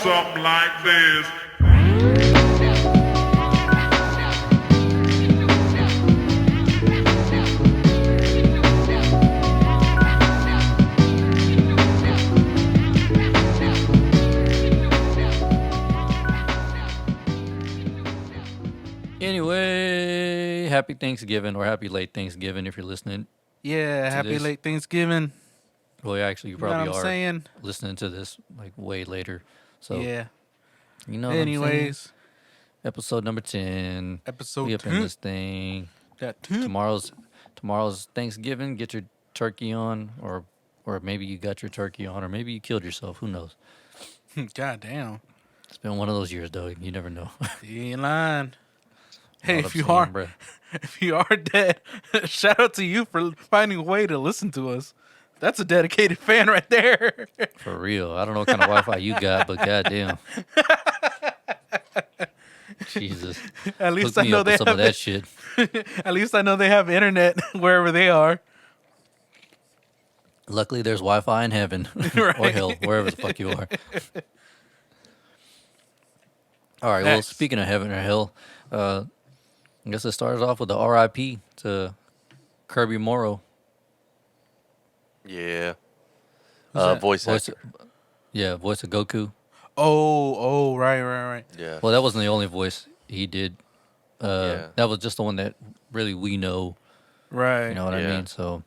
Something like this. Anyway, happy Thanksgiving or happy late Thanksgiving if you're listening. Yeah, happy this. late Thanksgiving. Well, actually, you You know what probably I'm are saying? listening to this like way later. So, Yeah. you know what I'm saying? Anyways, Episode number 10. episode We up 10. in this thing. That 10. Tomorrow's Thanksgiving. Get your turkey on, or maybe you got your turkey on, or maybe you killed yourself. Who knows? God damn. It's been one of those years, though. You never know. You ain't lying. Hey, All if I'm you saying, are bruh. if you are dead, shout out to you for finding a way to listen to us. That's a dedicated fan right there. For real. I don't know what kind of Wi-Fi you got, but goddamn. Jesus. At least Hook I me know up they with some of have that shit. At least I know they have internet wherever they are. Luckily, there's Wi-Fi in heaven or Right. hell, wherever the fuck you are. All right. Well, Facts. speaking of heaven or hell, I guess it starts off with the R.I.P. to Kirby Morrow. Yeah. Who's that? Voice actor. Voice of Goku. Oh, right. Yeah. Well, that wasn't the only voice he did. Yeah. That was just the one that really we know. Right. You know what I Yeah. mean? So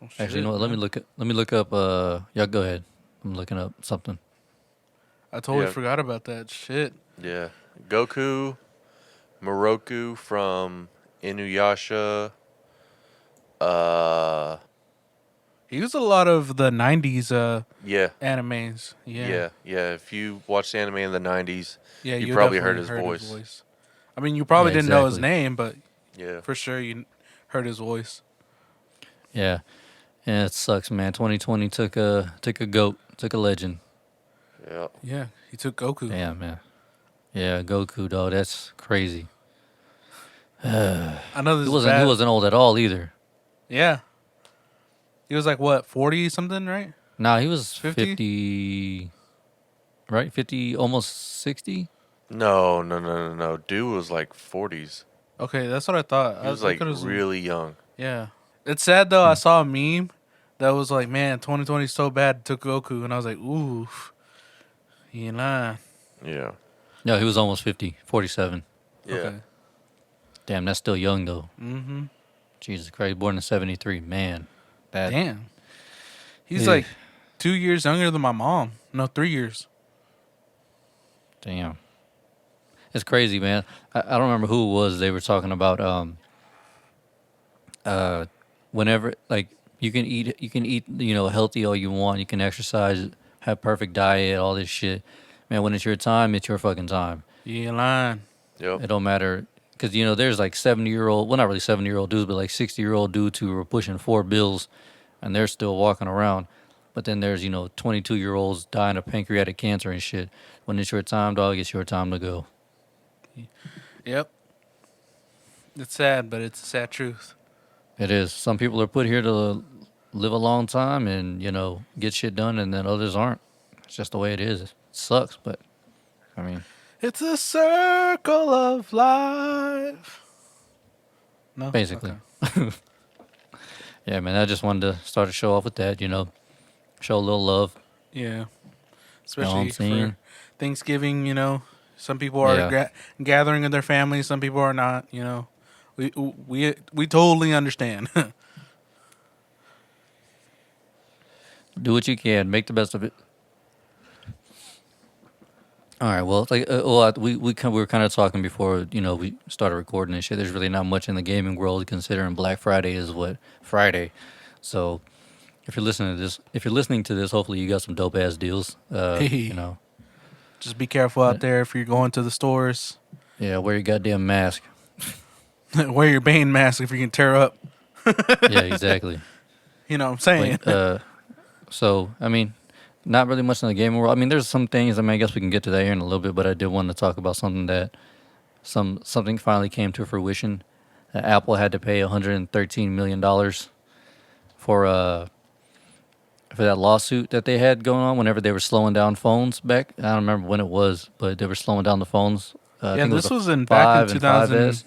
Oh, actually, you know what? shit, Let me look up. Yeah, go ahead. I'm looking up something. I totally Yeah. forgot about that shit. Yeah. Goku, Moroku from Inuyasha. He used a lot of the 90s Yeah. animes. Yeah. If you watched anime in the 90s, Yeah, you you probably definitely heard his voice. I mean, you probably Yeah, didn't know his exactly. name, but Yeah. for sure you heard his voice. Yeah, and it sucks, man. 2020 took a goat, took a legend. Yeah. Yeah, he took Goku. Damn, man. Yeah, Goku, dog. That's crazy. I know this He is wasn't. bad. He wasn't old at all either. Yeah. He was like, what, 40 something, right? Nah, he was 50? 50, right? 50, almost 60. No. Dude was like 40s. Okay, that's what I thought. He was I like thought it was- really young. Yeah. It's sad, though. I saw a meme that was like, man, 2020 is so bad, it took Goku. And I was like, ooh, he ain't lying. Yeah. No, he was almost 50, 47. Yeah. Okay. Damn, that's still young though. Mm-hmm. Jesus Christ, born in 73. Man, that Damn. He's Yeah. like 2 years younger than my mom. No, 3 years. damn. It's crazy, man. I don't remember who it was. They were talking about whenever like you can eat healthy all you want. You can exercise, have perfect diet, all this shit. Man, when it's your time, it's your fucking time. You ain't lying. Yep. It don't matter because there's like 70-year-old, well, not really 70-year-old dudes, but like 60-year-old dudes who are pushing 4 bills, and they're still walking around. But then there's 22-year-olds dying of pancreatic cancer and shit. When it's your time, dog, it's your time to go. Yep. It's sad, but it's a sad truth. It is. Some people are put here to live a long time and get shit done, and then others aren't. It's just the way it is. It sucks, but I mean, It's a circle of life. No? basically. Okay. Yeah, man. I just wanted to start the show off with that. Show a little love. Yeah. You know what Especially I'm saying? for Thanksgiving, some people are Yeah. gathering with their families, some people are not, We totally understand. Do what you can. Make the best of it. All right. Well, we were kind of talking before we started recording and shit. There's really not much in the gaming world considering Black Friday is Friday. So if you're listening to this, hopefully you got some dope ass deals. Just be careful out there if you're going to the stores. Yeah, wear your goddamn mask. Wear your Bane mask if you can tear up. Yeah, exactly. You know what I'm saying? So I mean, not really much in the gaming world. I mean, there's some things. I guess we can get to that here in a little bit. But I did want to talk about something that something finally came to fruition. Apple had to pay $113 million for for that lawsuit that they had going on whenever they were slowing down phones back. I don't remember when it was, but they were slowing down the phones. I Yeah, think it was this the was in back in 5 and 2000. 5S.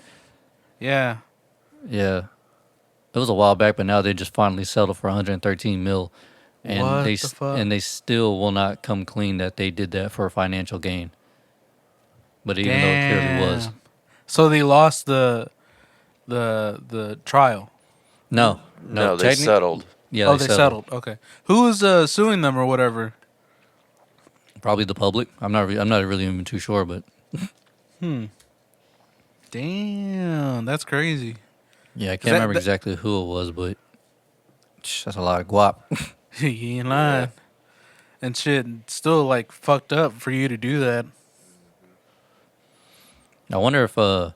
Yeah. Yeah, it was a while back, but now they just finally settled for 113 mil, and What the fuck? they still will not come clean that they did that for a financial gain. But even though it clearly was, Damn. So they lost the trial. no, no, No, they settled. yeah, Oh, they they settled. settled. Okay. Who is suing them or whatever? Probably the public. I'm not really even too sure, but Damn, that's crazy. yeah, I 'Cause can't remember exactly who it was, but that's a lot of guap. you ain't lying. And shit, still like fucked up for you to do that. I wonder if because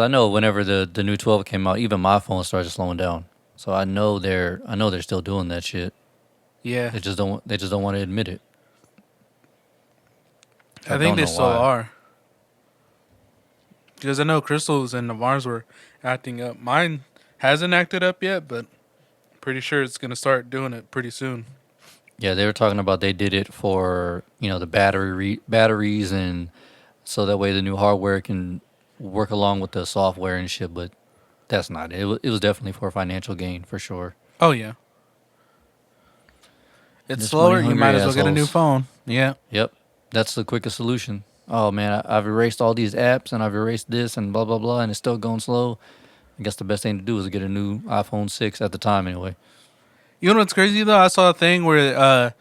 I know whenever the new 12 came out, even my phone started slowing down. So I know they're still doing that shit. Yeah, They just don't want to admit it. I think don't they know still why. are. Because I know Crystal's and Navarre's were acting up. Mine hasn't acted up yet, but pretty sure it's gonna start doing it pretty soon. Yeah, they were talking about they did it for the batteries, and so that way the new hardware can work along with the software and shit. But that's not it. It was definitely for financial gain for sure. Oh yeah, it's Just money slower. You hungry might as well get a new assholes. phone. Yeah. Yep, that's the quickest solution. Oh man, I've erased all these apps and I've erased this and blah blah blah, and it's still going slow. I guess the best thing to do is get a new iPhone 6 at the time anyway. You know what's crazy though? I saw a thing where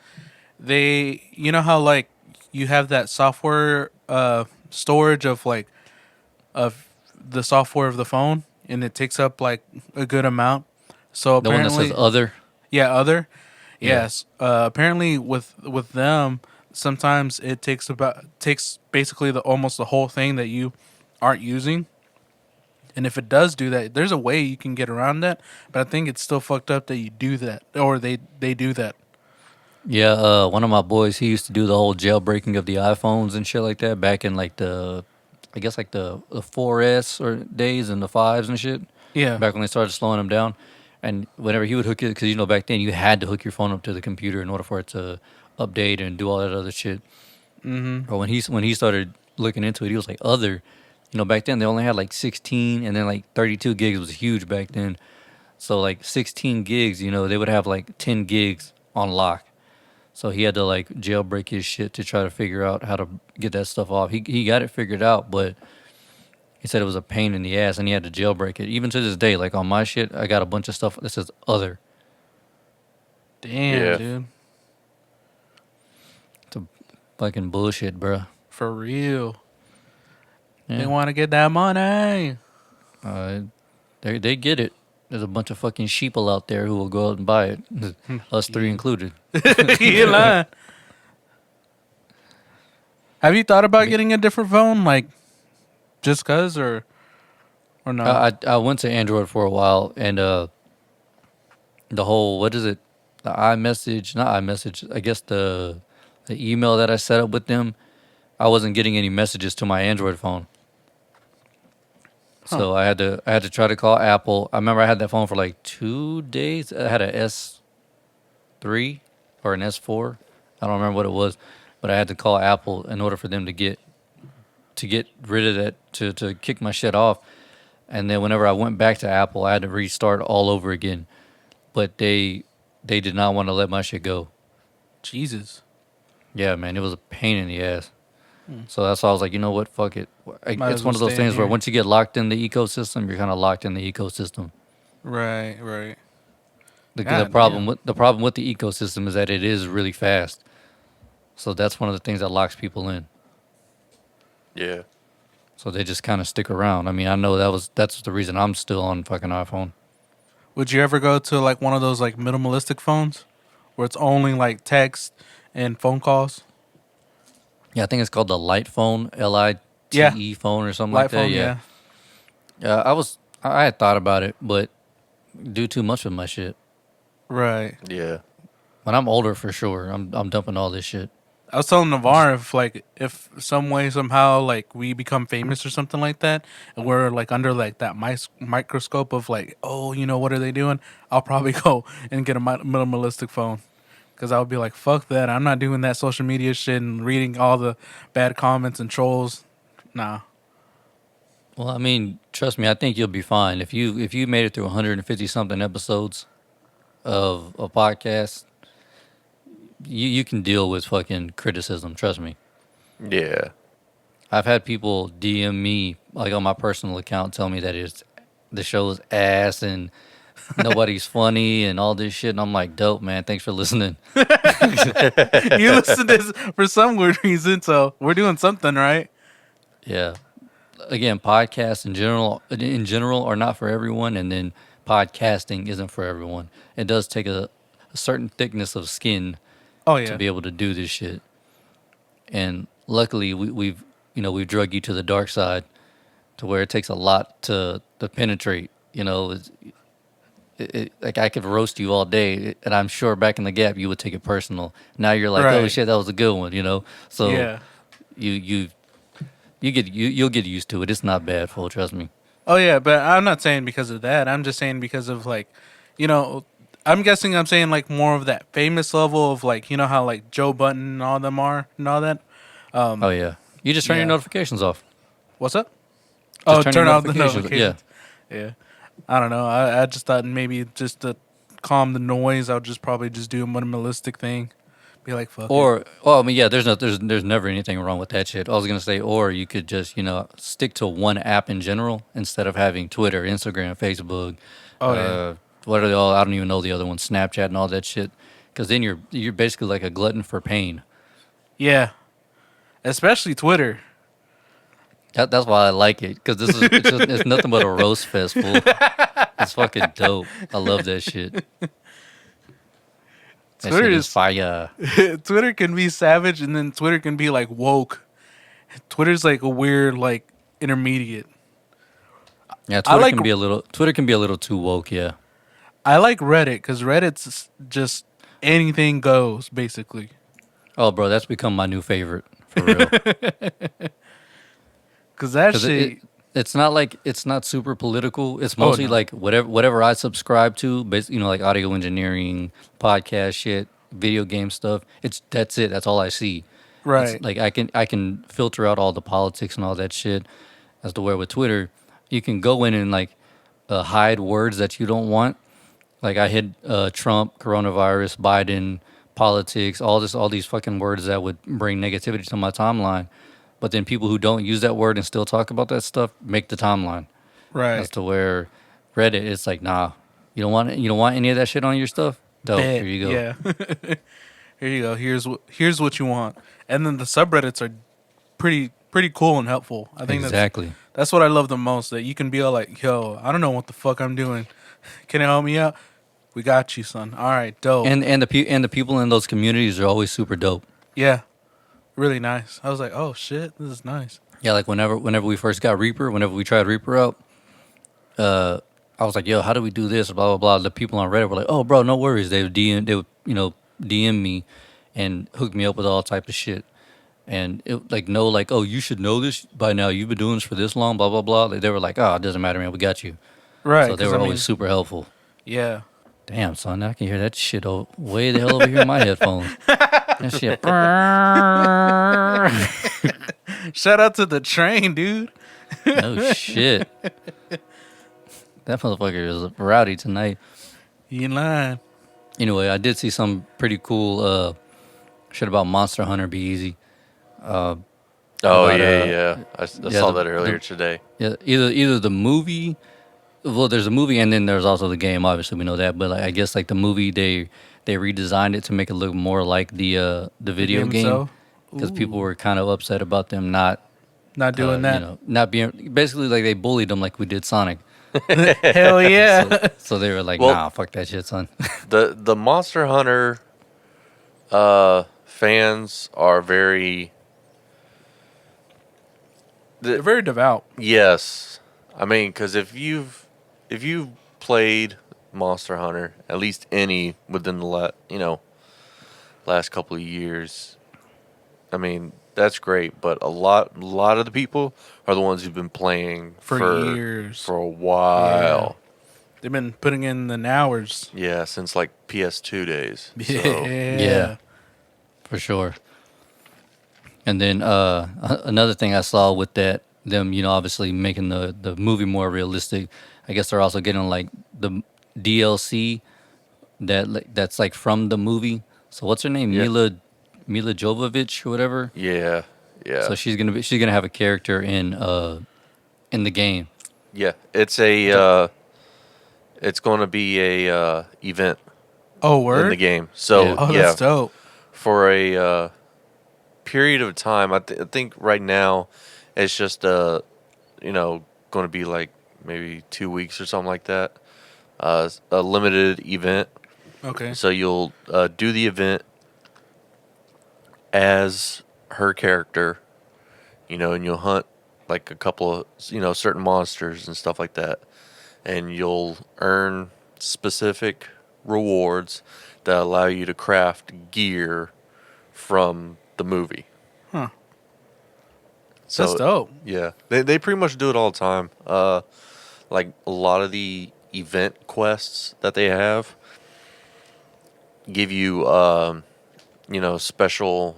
they, you know how like you have that software storage of like of the software of the phone, and it takes up like a good amount. So The one that says apparently, other. yeah, other, Yeah. yes. Apparently, with them, sometimes it takes basically the almost the whole thing that you aren't using. And if it does do that, there's a way you can get around that. But I think it's still fucked up that you do that, or they do that. Yeah, one of my boys, he used to do the whole jailbreaking of the iPhones and shit like that back in like I guess like the 4S or days and the 5s and shit. Yeah. Back when they started slowing them down. And whenever he would hook it, because back then you had to hook your phone up to the computer in order for it to update and do all that other shit. Mm-hmm. But when he started looking into it, he was like, other. Back then they only had like 16 and then like 32 gigs was huge back then. So like 16 gigs, they would have like 10 gigs on lock. So he had to like jailbreak his shit to try to figure out how to get that stuff off. He got it figured out, but he said it was a pain in the ass and he had to jailbreak it. Even to this day, like on my shit, I got a bunch of stuff that says other. Damn, Yeah. dude. It's a fucking bullshit, bruh. For real. They Yeah. want to get that money. They get it. There's a bunch of fucking sheeple out there who will go out and buy it. Us three included. You lying. Have you thought about getting a different phone? Like, just cuz or no? I went to Android for a while, and the whole, what is it, the iMessage, not iMessage, I guess the email that I set up with them, I wasn't getting any messages to my Android phone. So I had to try to call Apple. I remember I had that phone for like 2 days. I had a S3 or an S4. I don't remember what it was, but I had to call Apple in order for them to get rid of that, to kick my shit off. And then whenever I went back to Apple, I had to restart all over again. But they did not want to let my shit go. Jesus. Yeah, man, it was a pain in the ass. So that's why I was like, you know what, fuck it. Might It's as one well of those stay in things where here. once you get locked in the ecosystem, you're kind of locked in the ecosystem. Right, right. The God problem damn. with the ecosystem is that it is really fast. So that's one of the things that locks people in. Yeah. So they just kind of stick around. I mean, I know that's the reason I'm still on fucking iPhone. Would you ever go to like one of those like minimalistic phones where it's only like text and phone calls? Yeah, I think it's called the Light Phone, LITE phone or something Light like that. phone, Yeah. yeah. I had thought about it, but do too much with my shit. Right. Yeah. When I'm older, for sure, I'm dumping all this shit. I was telling Navarre if some way somehow like we become famous or something like that, and we're like under like that microscope of like, oh, what are they doing? I'll probably go and get a minimalistic phone. because I would be like, fuck that. I'm not doing that social media shit and reading all the bad comments and trolls. Nah. Well, I mean, trust me, I think you'll be fine if you made it through 150 something episodes of a podcast. You can deal with fucking criticism. Trust me. Yeah. I've had people DM me like on my personal account tell me that the show's ass and nobody's funny and all this shit, and I'm like, dope, man. Thanks for listening. You listen to this for some weird reason, so we're doing something right. Yeah. Again, podcasts in general are not for everyone, and then podcasting isn't for everyone. It does take a certain thickness of skin Oh, to yeah. be able to do this shit. And luckily, we've drug you to the dark side, to where it takes a lot to penetrate. Like I could roast you all day, and I'm sure back in the gap you would take it personal. Now you're like, oh Right. shit, that was a good one. So Yeah. you you'll get used to it. It's not bad, fool. Trust me. Oh, yeah, but I'm not saying because of that. I'm just saying because of, like, you know, I'm guessing I'm saying, like, more of that famous level of, like, you know how, like, Joe Button and all them are and all that? Oh yeah, you just turn your Yeah. notifications off. What's up? Just Oh, turn your turn off the notifications. notifications. Yeah. I don't know. I just thought maybe just to calm the noise, I would just probably just do a minimalistic thing. Be like, fuck it. I mean, yeah, there's never anything wrong with that shit. I was gonna say, or you could just stick to one app in general instead of having Twitter, Instagram, Facebook. Oh, yeah. What are they all? I don't even know the other ones, Snapchat and all that shit. Because then you're basically like a glutton for pain. Yeah. Especially Twitter. That's why I like it. Because it's nothing but a roast fest, fool. It's fucking dope. I love that shit. That Twitter shit is is fire. Twitter can be savage, and then Twitter can be like woke. Twitter's like a weird, like, intermediate. Yeah, I like Twitter can be a little too woke. Yeah. I like Reddit because Reddit's just anything goes basically. Oh, bro, that's become my new favorite for real. Because that Because shit. it's not super political. It's Oh, mostly no. like whatever I subscribe to, basically, like audio engineering, podcast shit, video game stuff. That's it. That's all I see. Right. It's like I can filter out all the politics and all that shit. As to where with Twitter, you can go in and like hide words that you don't want. Like I hid Trump, coronavirus, Biden, politics, all these fucking words that would bring negativity to my timeline. But then people who don't use that word and still talk about that stuff make the timeline. As Right. to where Reddit, it's like, nah, you don't want any of that shit on your stuff. Dope. Bet. Here you go. Yeah. Here you go. Here's what you want. And then the subreddits are pretty cool and helpful. I think Exactly. that's what I love the most. That you can be all like, yo, I don't know what the fuck I'm doing. Can you help me out? We got you, son. All right, dope. And the people in those communities are always super dope. Yeah, really nice. I was like, oh shit, this is nice. Yeah, like whenever we first got Reaper, whenever we tried Reaper out, I was like, yo, how do we do this? Blah blah blah. The people on Reddit were like, oh, bro, no worries. They would DM me and hook me up with all type of shit. And it like no like, oh, you should know this by now. You've been doing this for this long. Blah blah blah. They were like, oh, it doesn't matter, man. We got you. Right. So they 'cause were I mean, always super helpful. yeah. Damn, son, I can hear that shit way the hell over here in my headphones. That shit. Shout out to the train, dude. No shit. That motherfucker is rowdy tonight. You ain't lying. Anyway, I did see some pretty cool shit about Monster Hunter Be Easy. Oh About, yeah. I saw the- that earlier the- today. Yeah, either the movie. Well, there's a movie and then there's also the game. Obviously, we know that. But like, I guess like the movie, they redesigned it to make it look more like the video game itself? because Ooh. people were kind of upset about them not Not doing that. not being basically like they bullied them like we did Sonic. Hell yeah. So they were like, Well- nah, fuck that shit, son. The Monster Hunter fans are very They're very devout. yes. I mean, because if you've played Monster Hunter, at least any within the last couple of years, I mean that's great. But a lot of the people are the ones who've been playing For years. for a while. They've been putting in the hours. Yeah, since like PS2 days. So, Yeah. For sure. And then another thing I saw with that, them, obviously making the movie more realistic. I guess they're also getting like the DLC that's like from the movie. So what's her name? Yeah. Mila Jovovich or whatever. yeah, So yeah, she's gonna have a character in the game. yeah. It's going to be a event Oh, in the word? game. So Yeah. Oh, yeah, that's dope. for a period of time. I think right now it's just going to be like maybe 2 weeks or something like that. A limited event. Okay. So you'll do the event as her character, and you'll hunt like a couple of certain monsters and stuff like that, and you'll earn specific rewards that allow you to craft gear from the movie. Huh. So That's dope. yeah, they pretty much do it all the time. Like a lot of the event quests that they have give you special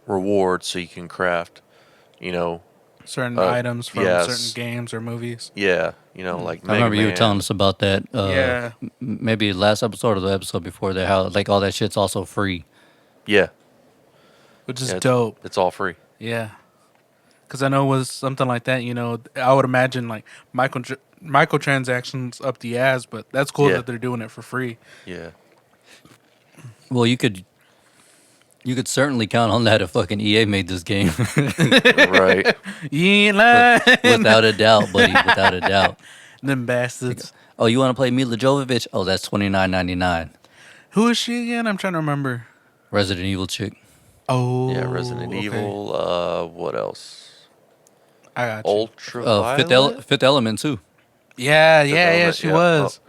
rewards so you can craft you know Certain items from yes. certain games or movies. yeah like I Mega remember you were Man. telling us about that. Yeah. Maybe last episode or the episode before that. How like all that shit's also free. Yeah, Which is yeah, dope. it's all free. Yeah. Because I know it was something like that, I would imagine like microtransactions up the ass, but that's cool Yeah. that they're doing it for free. Yeah. Well, you could certainly count on that if fucking EA made this game. Right. You ain't lying. Without a doubt, buddy. Without a doubt. Them bastards. Oh, you want to play Mila Jovovich? Oh, that's $29.99. Who is she again? I'm trying to remember. Resident Evil chick. Oh. Yeah, Resident okay. Evil. What else? I got you. Ultraviolet. Fifth Element too. Yeah, Fifth yeah, Element, she yeah. was.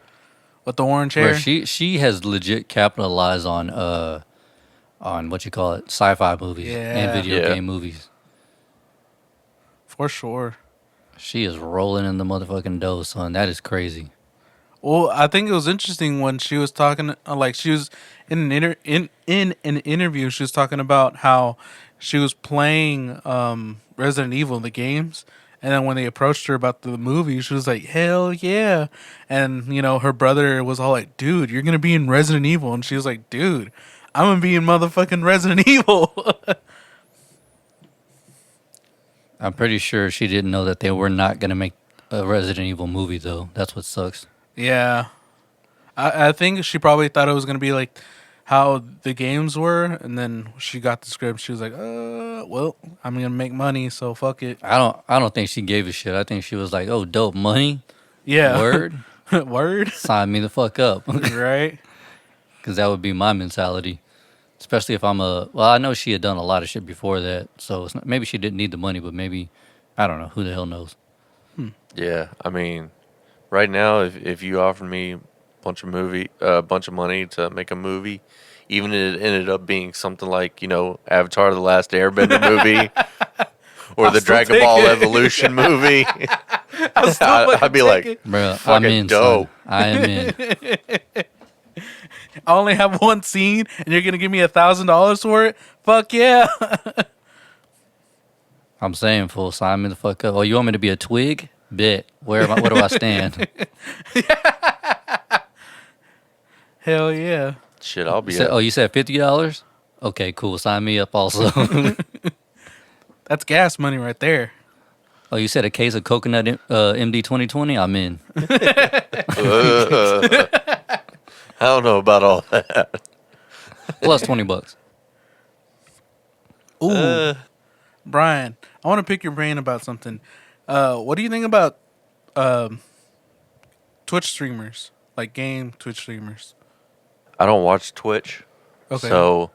With the orange hair. Where she has legit capitalized on what you call it, sci-fi movies Yeah. and video Yeah. game movies. For sure. She is rolling in the motherfucking dough, son. That is crazy. Well, I think it was interesting when she was talking, like she was in an interview. She was talking about how she was playing Resident Evil, the games, and then when they approached her about the movie, she was like, "Hell yeah!" And her brother was all like, "Dude, you're gonna be in Resident Evil," and she was like, "Dude, I'm gonna be in motherfucking Resident Evil." I'm pretty sure she didn't know that they were not gonna make a Resident Evil movie though. That's what sucks. Yeah, I think she probably thought it was gonna be like how the games were, and then she got the script. She was like, well, I'm gonna make money, so fuck it." I don't think she gave a shit. I think she was like, "Oh, dope money, Yeah, word, word, sign me the fuck up," right? because that would be my mentality. Especially if well, I know she had done a lot of shit before that, so maybe she didn't need the money, but maybe I don't know. Who the hell knows? Yeah, I mean, right now, if you offered me bunch of money to make a movie, even if it ended up being something like Avatar: The Last Airbender movie or I'll the still Dragon take Ball it. Evolution movie, I'd I'd be like, Bro, I'm Fucking in, dope. son. I am in. I only have one scene, and you're gonna give me $1,000 for it? Fuck yeah! I'm saying, fool, sign me the fuck up. Oh, you want me to be a twig? Bet. Where do I stand? Hell yeah! shit, I'll be. You said $50? Okay, cool. Sign me up also. That's gas money right there. Oh, you said a case of coconut MD 2020? I'm in. I don't know about all that. Plus $20. Ooh, Brian, I want to pick your brain about something. What do you think about Twitch streamers, like game Twitch streamers? I don't watch Twitch, Okay. so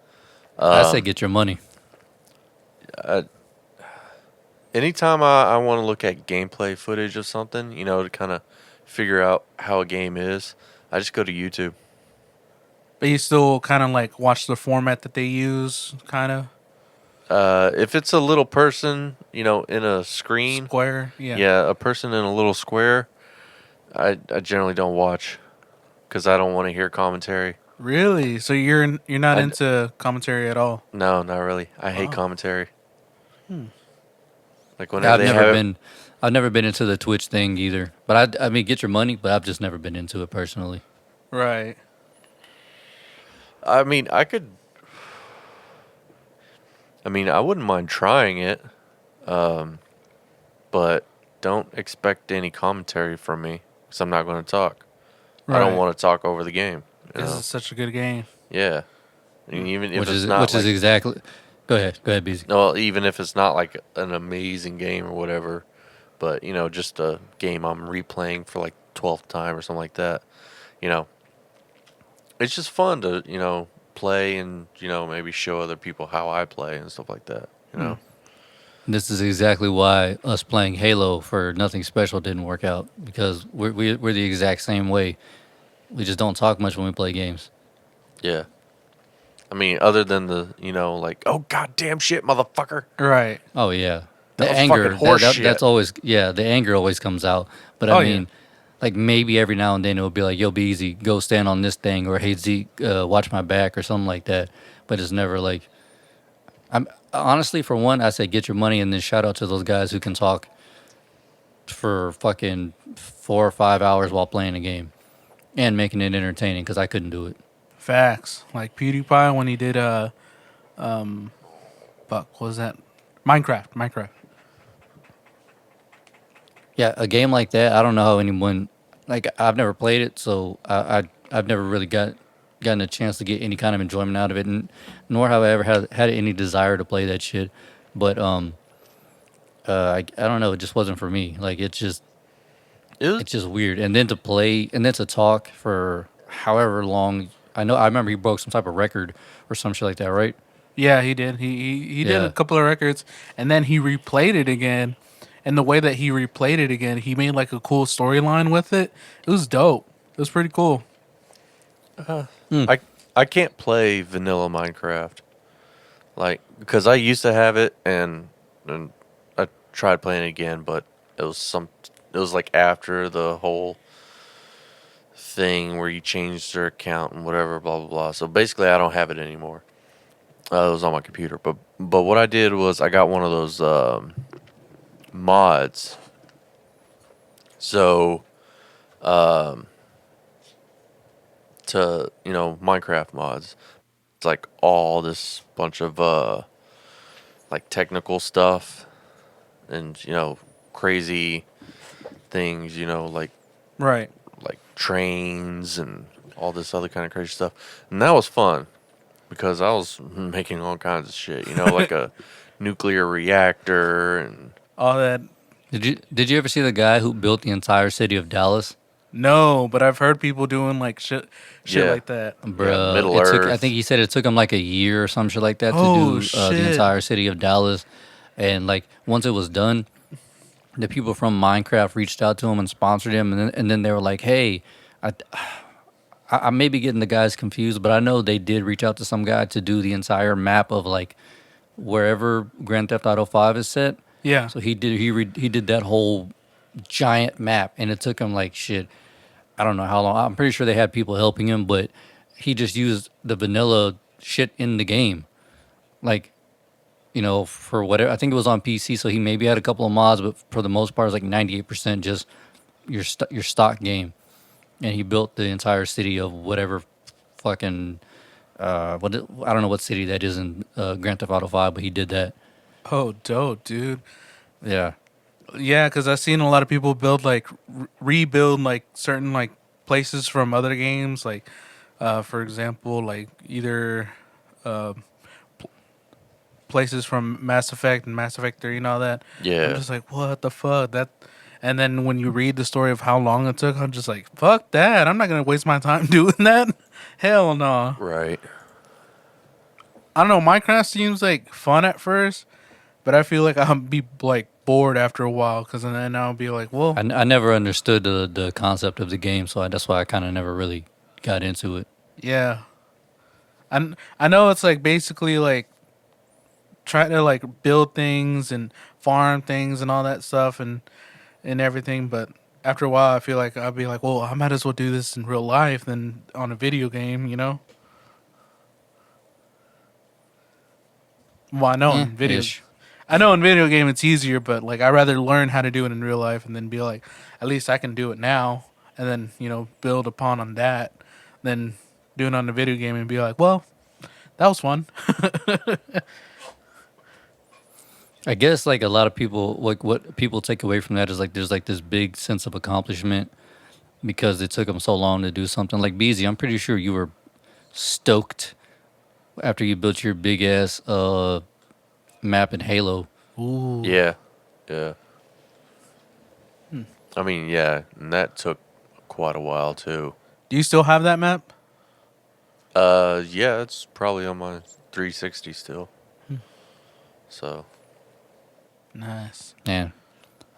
I say get your money. anytime I want to look at gameplay footage of something, to kind of figure out how a game is, I just go to YouTube. But you still kind of like watch the format that they use, kind of If it's a little person, in a screen, square. Yeah. yeah, a person in a little square, I generally don't watch because I don't want to hear commentary. Really? So you're not I into commentary at all? No, not really. I hate Wow. commentary. Like Yeah, whenever they have it. I've never been into the Twitch thing either. But I mean, get your money, but I've just never been into it personally. Right. I mean, I wouldn't mind trying it, but don't expect any commentary from me because I'm not going to talk. I don't Right. want to talk over the game. You This know? is such a good game. Yeah. And even if it's not Which is like exactly. Go ahead, BZ. no, even if it's not like an amazing game or whatever, but just a game I'm replaying for like 12th time or something like that. You know, it's just fun to play and maybe show other people how I play and stuff like that. This is exactly why us playing Halo for nothing special didn't work out because we're the exact same way. We just don't talk much when we play games. Yeah. I mean, other than the like, oh goddamn shit, motherfucker, Right. Oh yeah, that the was anger fucking horse shit. that's always the anger always comes out. But Oh, I yeah. mean, like maybe every now and then it'll be like, "Yo, be easy, go stand on this thing," or "Hey Zeke, watch my back," or something like that. But it's never like I'm honestly for one, I say get your money and then shout out to those guys who can talk for fucking 4 or 5 hours while playing a game and making it entertaining because I couldn't do it. Facts. Like PewDiePie when he did fuck, what was that? Minecraft. Yeah, a game like that, I don't know how anyone like I've never played it, so I've never really gotten a chance to get any kind of enjoyment out of it, and nor have I ever had any desire to play that shit. But I don't know, it just wasn't for me. Like It was, it's just weird, and then to play and then to talk for however long. I remember he broke some type of record or some shit like that, right? Yeah, he did. He did a Yeah. couple of records, and then he replayed it again. And the way that he replayed it again, he made like a cool storyline with it. It was dope. It was pretty cool. I I can't play vanilla Minecraft, like because I used to have it and I tried playing it again, but it was like after the whole thing where you changed their account and whatever, blah blah blah. So basically, I don't have it anymore. It was on my computer, but what I did was I got one of those mods. So to Minecraft mods, it's like all this bunch of like technical stuff and crazy things. Right. Like trains and all this other kind of crazy stuff, and that was fun because I was making all kinds of shit. Like a nuclear reactor and All that. Did you ever see the guy who built the entire city of Dallas? No, but I've heard people doing like shit Yeah. like that. Bruh, Middle it took. I Earth. think he said it took him like a year or some shit like that Oh, to do the shit. entire city of Dallas. And like once it was done, the people from Minecraft reached out to him and sponsored him, and then they were like, "Hey, I, I may be getting the guys confused, but I know they did reach out to some guy to do the entire map of like wherever Grand Theft Auto 5 is set. Yeah. So he did that whole giant map, and it took him like shit. I don't know how long. I'm pretty sure they had people helping him, but he just used the vanilla shit in the game, like for whatever. I think it was on PC, so he maybe had a couple of mods, but for the most part, it's like 98% just your stock game. And he built the entire city of whatever fucking I don't know what city that is in Grand Theft Auto 5, but he did that. Oh, dope, dude. Yeah. Yeah, because I've seen a lot of people build like rebuild like certain like places from other games. Like, for example, like either places from Mass Effect and Mass Effect 3 and all that. Yeah. I'm just like, what the fuck? And then when you read the story of how long it took, I'm just like, fuck that. I'm not gonna waste my time doing that. Hell no. Right. I don't know. Minecraft seems like fun at first, but I feel like I'll be like bored after a while because then I'll be like, well, I never understood the concept of the game, so that's why I kind of never really got into it. yeah. I know it's like basically like trying to like build things and farm things and all that stuff and everything, but after a while, I feel like I'll be like, well, I might as well do this in real life than on a video game, you know? Well, Ish. I know in video game it's easier, but like I rather learn how to do it in real life and then be like, at least I can do it now, and then build upon on that, than do it on the video game and be like, well, that was fun. I guess like a lot of people, like what people take away from that is like there's like this big sense of accomplishment because it took them so long to do something. Like Beezy, I'm pretty sure you were stoked after you built your big ass map in Halo. Ooh, Yeah, yeah. I mean, yeah, and that took quite a while too. do you still have that map? Yeah, it's probably on my 360 still. So, Nice. Man,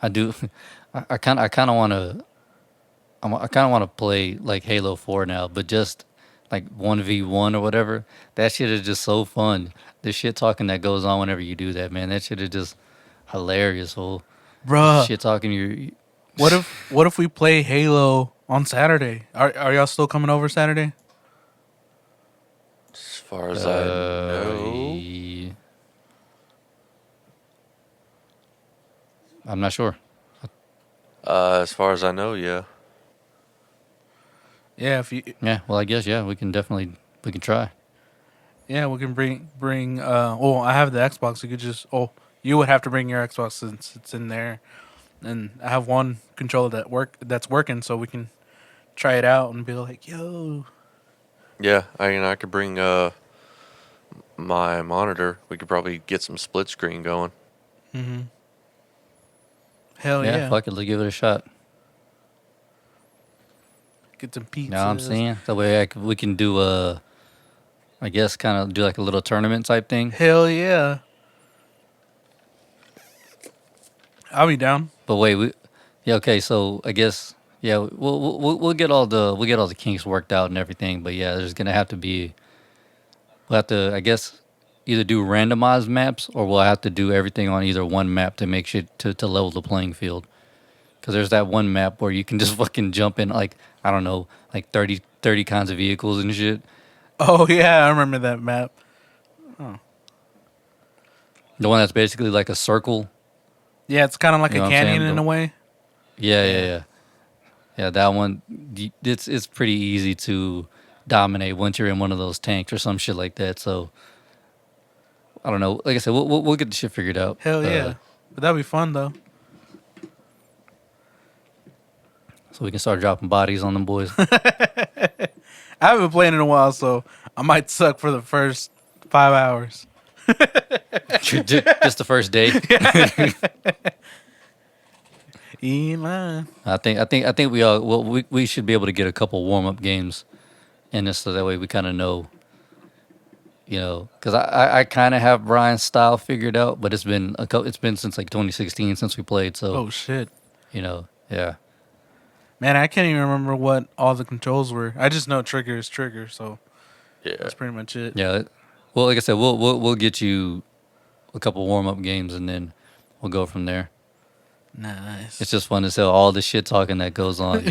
I do. I kind of want to. I kind of want to play like Halo 4 now, but just like 1v1 or whatever. That shit is just so fun. The shit talking that goes on whenever you do that, man. That shit is just hilarious. Whole Bruh, shit talking you. what if we play Halo on Saturday? Are y'all still coming over Saturday? as far as I know, I'm not sure. as far as I know, yeah. Yeah, if you Yeah, well, I guess yeah, we can try. yeah, we can bring oh, I have the Xbox. You could just you would have to bring your Xbox since it's in there. And I have one controller that's working, so we can try it out and be like, "Yo, Yeah, I could bring my monitor. We could probably get some split screen going. hell Yeah, yeah, fuck it, let's give it a shot. get some pizzas." You know what I'm saying? That way we can do I guess kind of do like a little tournament type thing. Hell yeah, I'll be down. But wait, yeah, okay. So I guess yeah, we'll get all the kinks worked out and everything. But yeah, there's gonna have to be we'll have to I guess either do randomized maps or we'll have to do everything on either one map to make shit to level the playing field. Because there's that one map where you can just fucking jump in like I don't know like 30 kinds of vehicles and shit. Oh yeah, I remember that map. The one that's basically like a circle. Yeah, it's kind of like You know a what I'm saying? canyon in a way. Yeah. That one, it's pretty easy to dominate once you're in one of those tanks or some shit like that. So I don't know. Like I said, we'll get the shit figured out. Hell yeah, but that'd be fun though. So we can start dropping bodies on them boys. I haven't played in a while, so I might suck for the first 5 hours. Just the first day. Eli. I think we all we should be able to get a couple warm up games in this, so that way we kind of know. You know, because I kind of have Brian's style figured out, but it's been since like 2016 since we played. So Oh shit, yeah. man, I can't even remember what all the controls were. I just know trigger is trigger, so Yeah. that's pretty much it. Yeah. Well, like I said, we'll get you a couple warm up games and then we'll go from there. Nice. It's just fun to sell all the shit talking that goes on,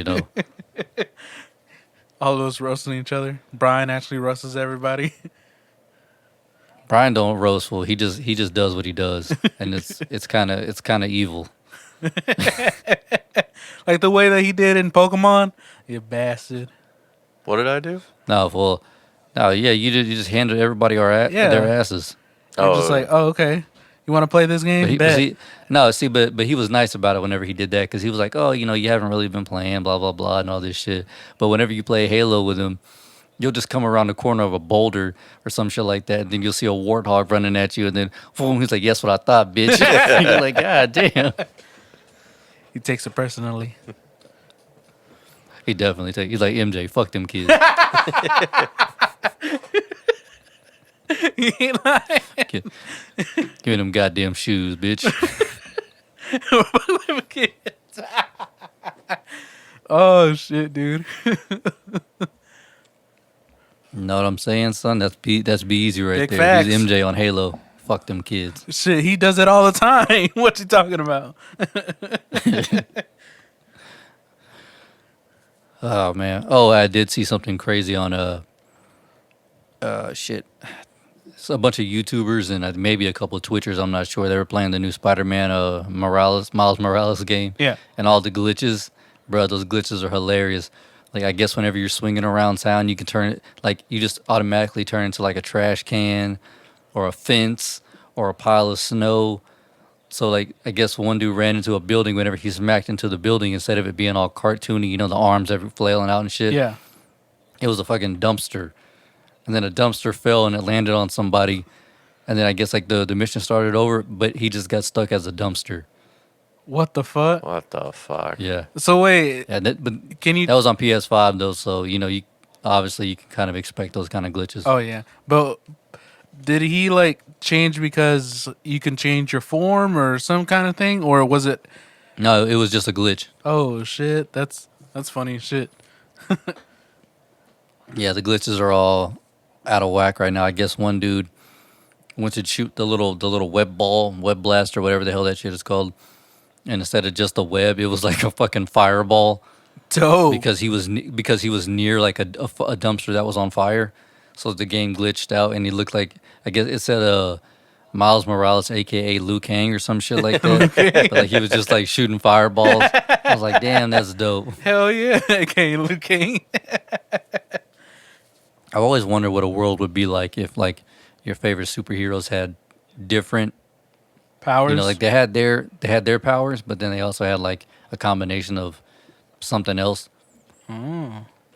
All those roasting each other. Brian actually roasts everybody. Brian don't roast fool. He just does what he does, and it's kind of evil. Like the way that he did in Pokemon. You bastard. What did I do? No, yeah, you just handed everybody Yeah. their asses. I'm just like, oh, okay. You want to play this game? Bet. But he was nice about it whenever he did that because he was like, oh, you haven't really been playing, blah blah blah, and all this shit. But whenever you play Halo with him, you'll just come around the corner of a boulder or some shit like that, and then you'll see a warthog running at you, and then boom, he's like, "Yes, what I thought, bitch." And you're like, God damn. He takes it personally. He definitely he's like MJ, fuck them kids. He ain't lying. Give me them goddamn shoes, bitch. Oh shit, dude. Know what I'm saying, son? That's be easy right Big there. facts. He's MJ on Halo. Fuck them kids. Shit, he does it all the time. What you talking about? Oh man. Oh, I did see something crazy on shit. It's a bunch of YouTubers and maybe a couple of Twitchers. I'm not sure. They were playing the new Spider-Man Miles Morales game, Yeah. and all the glitches, bro. Those glitches are hilarious. Like I guess whenever you're swinging around town, you can turn it like you just automatically turn into like a trash can, or a fence, or a pile of snow. So like I guess one dude ran into a building. Whenever he smacked into the building, instead of it being all cartoony, the arms every flailing out and shit, Yeah. it was a fucking dumpster. And then a dumpster fell and it landed on somebody. And then I guess like the mission started over, but he just got stuck as a dumpster. What the fuck? What the fuck? Yeah, So wait, yeah. But can you? that was on PS5 though, so you obviously you can kind of expect those kind of glitches. Oh yeah, but did he like change because you can change your form or some kind of thing, or was it? No, it was just a glitch. Oh shit, that's funny as shit. Yeah, the glitches are all out of whack right now. I guess one dude went to shoot the little web blast or whatever the hell that shit is called, and instead of just a web, it was like a fucking fireball Dope. because he was near like a dumpster that was on fire. So the game glitched out, and he looked like I guess it said Miles Morales, aka Liu Kang, or some shit like that. But, like he was just like shooting fireballs. I was like, damn, that's dope. Hell yeah, okay, Luke King. I've always wondered what a world would be like if like your favorite superheroes had different, Powers. like they had their powers, but then they also had like a combination of something else.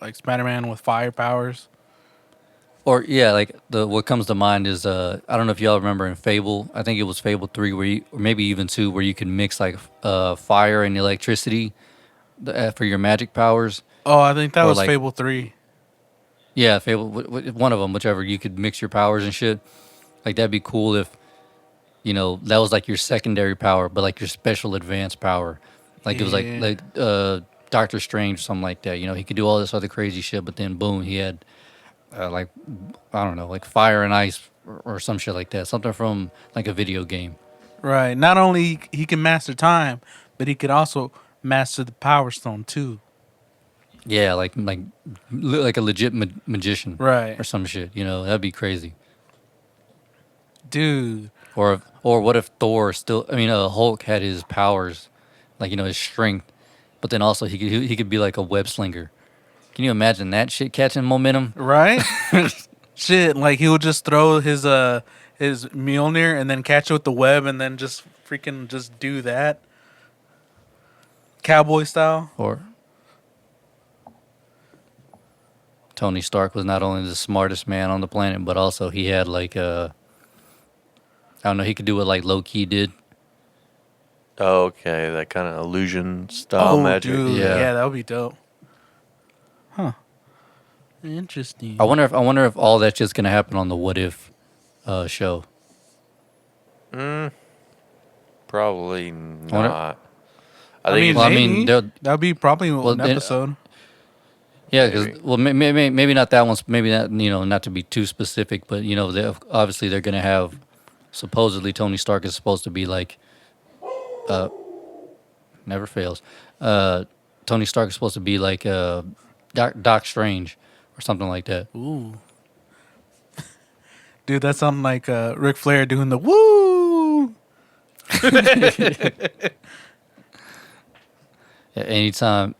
Like Spider-Man with fire powers. Or yeah, like the what comes to mind is I don't know if y'all remember in Fable. I think it was Fable 3 where or maybe even 2 where you can mix like fire and electricity for your magic powers. Oh, I think that Or was like- Fable 3. Yeah, Fable, one of them, whichever. You could mix your powers and shit. Like that'd be cool if that was like your secondary power, but like your special advanced power. Like it was Yeah. like Doctor Strange or something like that. He could do all this other crazy shit, but then boom, he had like I don't know, like fire and ice or some shit like that. Something from like a video game. Right. Not only he can master time, but he could also master the Power Stone too. Yeah, like a legit magician, Right. or some shit. That'd be crazy. Dude. Or what if Thor Hulk had his powers, like his strength, but then also he could be like a web slinger. Can you imagine that shit catching momentum? Right? Shit, like he would just throw his Mjolnir and then catch it with the web and then just freaking just do that. Cowboy style. Or Tony Stark was not only the smartest man on the planet, but also he had like I don't know, he could do what like Loki did. Okay, that kind of illusion style magic. Dude. Yeah. Yeah, that would be dope. Huh. Interesting. I wonder if all that's just gonna happen on the What If show. Probably wonder- not. I I think mean, it's- Well, I maybe. mean, they'll- That'd be probably an then- episode. Yeah, because Maybe. maybe not that one. Maybe not not to be too specific, but obviously they're gonna have supposedly Tony Stark is supposed to be like, never fails. Tony Stark is supposed to be like Doc Strange or something like that. Ooh. Dude, that sounded like Ric Flair doing the woo. Yeah, anytime,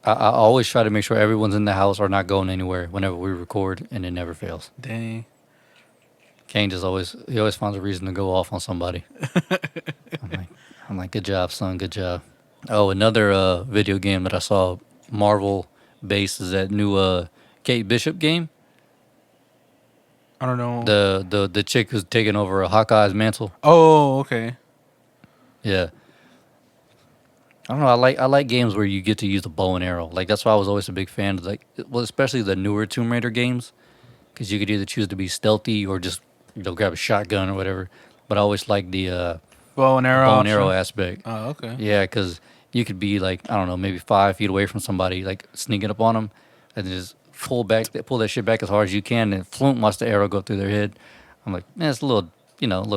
I always try to make sure everyone's in the house or not going anywhere whenever we record, and it never fails. Dang. Kane just always finds a reason to go off on somebody. I'm like, good job, son, good job. Oh, another video game that I saw Marvel based is that new Kate Bishop game. I don't know. The chick who's taking over a Hawkeye's mantle. Oh, okay. Yeah. I don't know. I like games where you get to use the bow and arrow. Like that's why I was always a big fan of especially the newer Tomb Raider games, because you could either choose to be stealthy or just grab a shotgun or whatever. But I always like the Bow and arrow. bow and arrow option? aspect. Oh, okay. Yeah, because you could be like I don't know, maybe 5 feet away from somebody, like sneaking up on them, and then just pull that shit back as hard as you can, and flunk, watch the arrow go through their head. I'm like, man, it's a little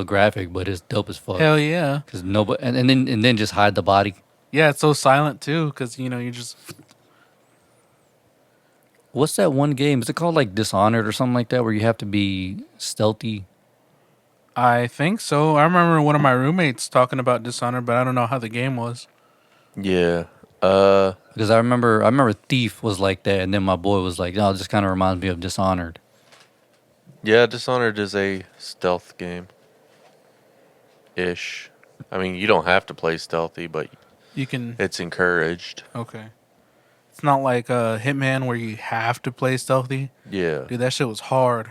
graphic, but it's dope as fuck. Hell yeah. Because nobody, and then just hide the body. Yeah, it's so silent too, because you just. What's that one game? Is it called like Dishonored or something like that, where you have to be stealthy? I think so. I remember one of my roommates talking about Dishonored, but I don't know how the game was. Yeah. Because I remember Thief was like that, and then my boy was like, "No, this kind of reminds me of Dishonored." Yeah, Dishonored is a stealth game ish. I mean, you don't have to play stealthy, but You can. it's encouraged. Okay. It's not like Hitman where you have to play stealthy. Yeah. Dude, that shit was hard.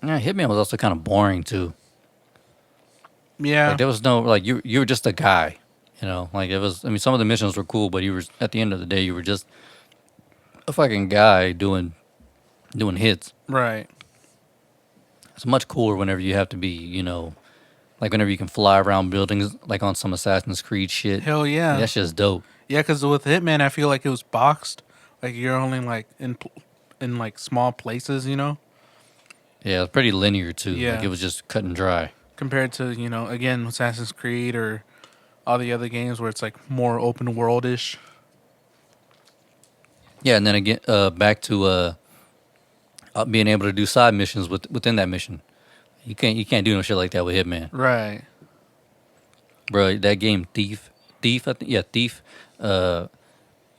Yeah, Hitman was also kind of boring too. Yeah. Like there was no like you were just a guy, you know. Like it was. I mean, some of the missions were cool, but you were at the end of the day you were just a fucking guy doing hits. Right. It's much cooler whenever you have to be, you know, like whenever you can fly around buildings, like on some Assassin's Creed shit. Hell Like, yeah. that's just dope. Yeah, because with Hitman, I feel like it was boxed. Like you're only like in like small places, you know, Yeah, it's pretty linear too. Yeah. Like it was just cut and dry. compared to again Assassin's Creed or all the other games where it's like more open world ish. Yeah, and then again, back to being able to do side missions within that mission. You can't do no shit like that with Hitman, Right. bro. That game Thief, I think, yeah, Thief. That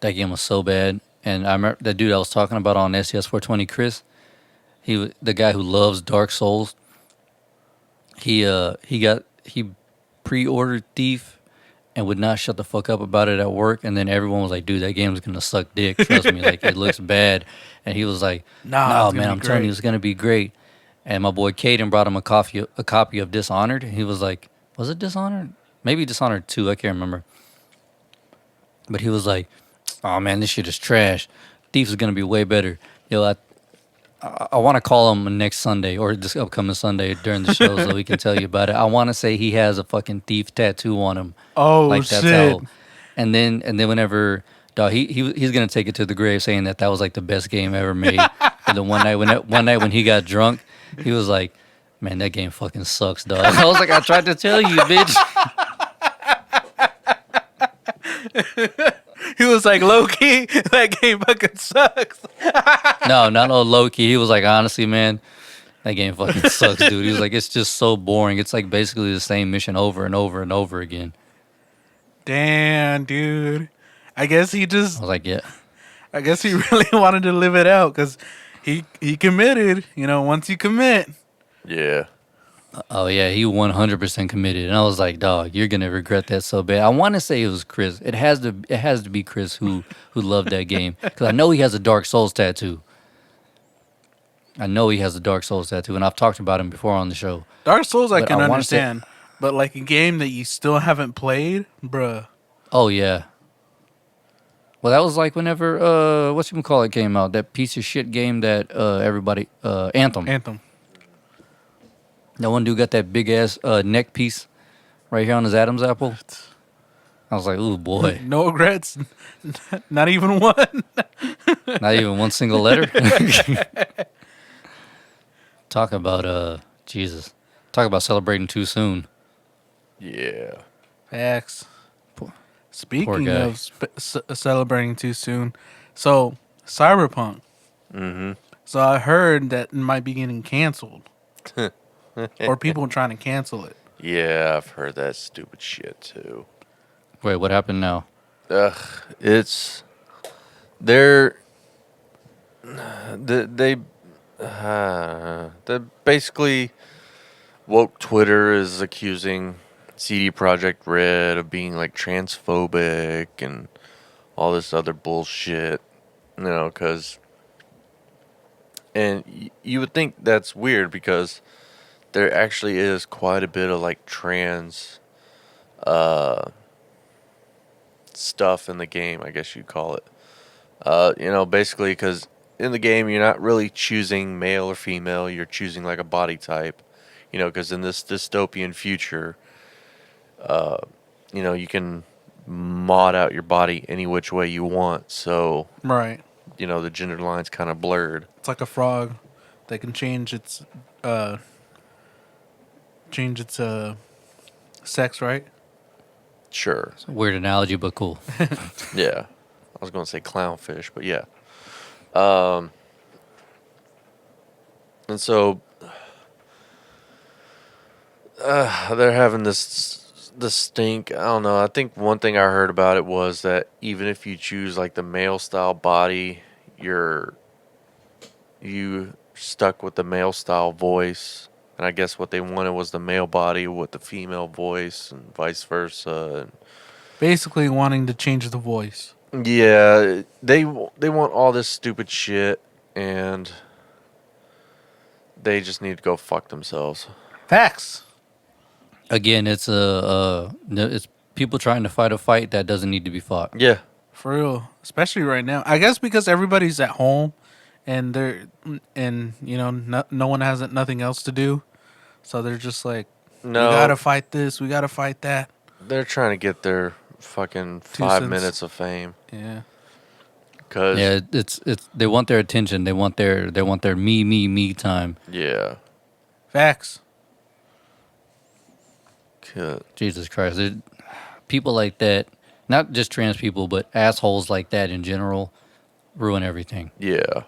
game was so bad, and I remember that dude I was talking about on SES 420, Chris. The guy who loves Dark Souls. He pre-ordered Thief and would not shut the fuck up about it at work, and then everyone was like, "Dude, that game's gonna suck dick. Trust me, like it looks bad." And he was like, Nah, "No, it's gonna man, be I'm telling you, great." it's gonna be great." And my boy Caden brought him a copy of Dishonored, and he was like, "Was it Dishonored? Maybe Dishonored 2, I can't remember." But he was like, "Oh man, this shit is trash. Thief is gonna be way better." Yo, I want to call him next Sunday or this upcoming Sunday during the show so he can tell you about it. I want to say he has a fucking thief tattoo on him. Oh Like that's shit! how. And then whenever dog, he's gonna take it to the grave saying that was like the best game ever made. And then one night when he got drunk, he was like, "Man, that game fucking sucks, dog." I was like, "I tried to tell you, bitch." He was like, low key, that game fucking sucks. No, not no low key. He was like, "Honestly, man, that game fucking sucks, dude." He was like, "It's just so boring. It's like basically the same mission over and over and over again." Damn, dude. I guess he I just, was like, "Yeah." I guess he really wanted to live it out because he committed. Once you commit, Yeah. Oh yeah, he 100% committed, and I was like, "Dog, you're gonna regret that so bad." I want to say it was Chris. It has to be Chris who loved that game because I know he has a Dark Souls tattoo. I know he has a Dark Souls tattoo, and I've talked about him before on the show. Dark Souls I But can I wanna say- understand, but like a game that you still haven't played, bruh. Oh yeah. Well, that was like whenever it came out. That piece of shit game that everybody Anthem. Anthem. That one dude got that big ass neck piece right here on his Adam's apple. I was like, "Ooh boy." No regrets. Not even one. Not even one single letter. Talk about Jesus. Talk about celebrating too soon. Yeah. Facts. Poor Speaking guy. of celebrating too soon, so Cyberpunk. Mm-hmm. So I heard that it might be getting canceled, or people trying to cancel it. Yeah, I've heard that stupid shit too. Wait, what happened now? Ugh, they're they basically woke Twitter is accusing CD Projekt Red of being like transphobic and all this other bullshit, and you would think that's weird because there actually is quite a bit of like trans stuff in the game, I guess you'd call it. Basically because in the game you're not really choosing male or female, you're choosing like a body type, because in this dystopian future, you can mod out your body any which way you want, so Right. the gender line's kind of blurred. It's like a frog that can change its sex, right? Sure. It's a weird analogy, but cool. Yeah. I was going to say clownfish, but yeah. And so they're having this stink. I don't know. I think one thing I heard about it was that even if you choose like the male style body, you stuck with the male style voice. And I guess what they wanted was the male body with the female voice, and vice versa. Basically, wanting to change the voice. And yeah, they want all this stupid shit, and they just need to go fuck themselves. Facts. Again, it's people trying to fight a fight that doesn't need to be fought. Yeah, For real, especially right now. I guess because everybody's at home, and no one has nothing else to do, so they're just like, no, we gotta fight this, we gotta fight that. they're trying to get their fucking 2 5 cents. minutes of fame. Yeah, Cause Yeah, it's they want their attention. They want their me time. yeah, facts. Jesus Christ, people like that, not just trans people, but assholes like that in general, ruin everything. yeah,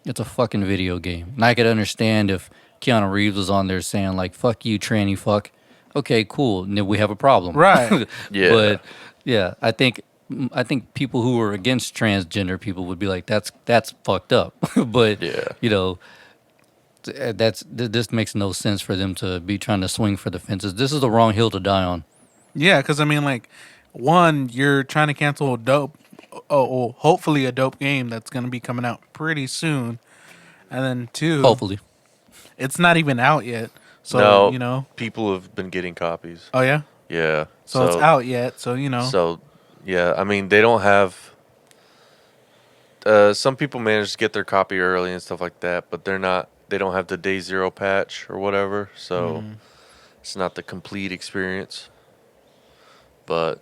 It's a fucking video game. And I could understand if Keanu Reeves was on there saying like "fuck you, tranny fuck." Okay, cool. Then we have a problem, Right. Yeah. But yeah, I think people who are against transgender people would be like, "That's fucked up." But Yeah. you know, this makes no sense for them to be trying to swing for the fences. This is the wrong hill to die on. Yeah, because I mean, like, one, you're trying to cancel a dope, hopefully a dope game that's gonna be coming out pretty soon, and then two, Hopefully, it's not even out yet. So no, you know, people have been getting copies. oh yeah, Yeah. so it's out yet. So you know, So, yeah, I mean, they don't have. Some people manage to get their copy early and stuff like that, but they're not. They don't have the day zero patch or whatever, so it's not the complete experience. But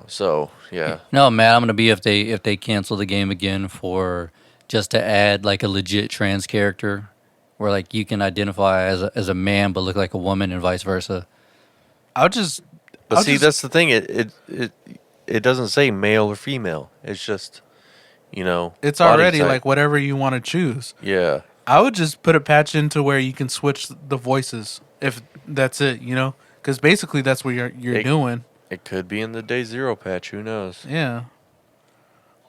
so yeah, no, man. I'm gonna be if they cancel the game again for just to add like a legit trans character, where like you can identify as a man but look like a woman and vice versa. I'll just. but I'll see, just- that's the thing. It doesn't say male or female. It's just It's body already type. like whatever you want to choose. Yeah, I would just put a patch into where you can switch the voices if that's it, because basically that's what you're doing. it could be in the day zero patch. Who knows? Yeah.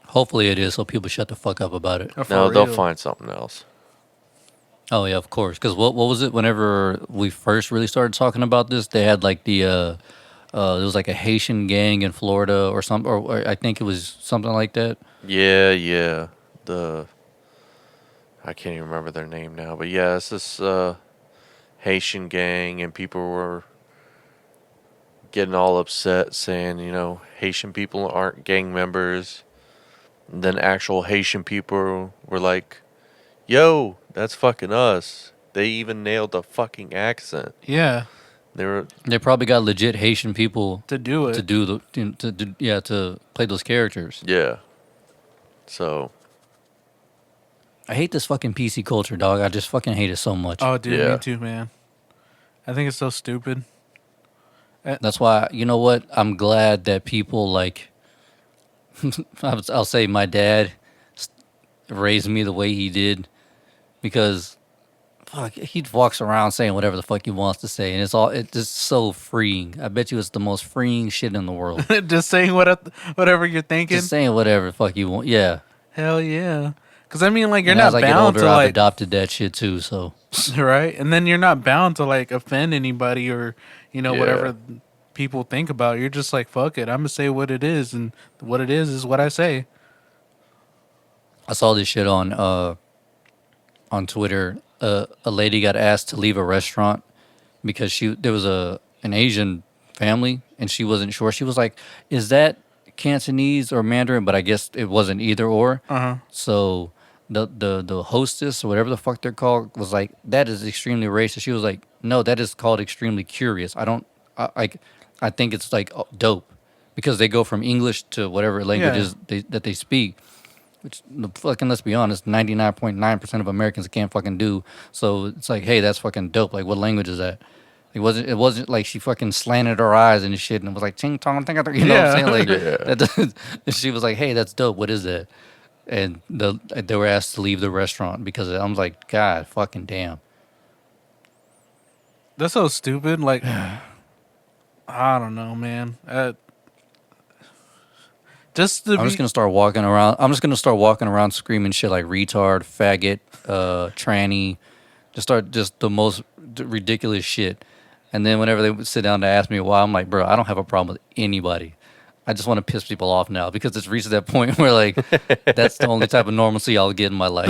Hopefully it is, so people shut the fuck up about it. For No, they'll real. find something else. Oh yeah, of course. Because what was it? Whenever we first really started talking about this, they had like there was like a Haitian gang in Florida or something, or I think it was something like that. Yeah. I can't even remember their name now, but yeah, it's this Haitian gang, and people were getting all upset, saying, Haitian people aren't gang members. And then actual Haitian people were like, "Yo, that's fucking us." They even nailed the fucking accent. Yeah. They probably got legit Haitian people To do it. to do to play those characters. Yeah. So I hate this fucking PC culture, dog. I just fucking hate it so much. Oh, dude, Yeah. me too, man. I think it's so stupid. That's why, you know what? I'm glad that people like. I'll say my dad raised me the way he did, because fuck, he walks around saying whatever the fuck he wants to say, and it's just so freeing. I bet you it's the most freeing shit in the world. Just saying whatever you're thinking. Just saying whatever the fuck you want. Yeah. Hell yeah. Because I mean, like, you're And not as I get bound older, to I've like, adopted that shit too. So right? And then you're not bound to like offend anybody or Yeah. whatever people think about. You're just like, fuck it. I'm gonna say what it is, and what it is what I say. I saw this shit on Twitter. A lady got asked to leave a restaurant because there was an Asian family and she wasn't sure. She was like, "Is that Cantonese or Mandarin?" But I guess it wasn't either or. So the hostess or whatever the fuck they're called was like, "That is extremely racist." She was like, "No, that is called extremely curious. I think it's like dope because they go from English to whatever languages that they speak." Which, fucking, let's be honest, 99.9% of Americans can't fucking do. So it's like, hey, that's fucking dope. Like, what language is that? It wasn't like she fucking slanted her eyes and shit and was like, ching tong, ting, ting, you know what I'm saying? Like, Yeah. and she was like, hey, that's dope. What is that? and they were asked to leave the restaurant because I'm like, God, fucking damn. That's so stupid. Like, I don't know, man. Just to I'm just be, gonna start walking around. I'm just gonna start walking around screaming shit like retard, faggot, tranny. Just the most ridiculous shit. And then whenever they would sit down to ask me why, I'm like, bro, I don't have a problem with anybody. I just want to piss people off now because it's reached that point where like that's the only type of normalcy I'll get in my life.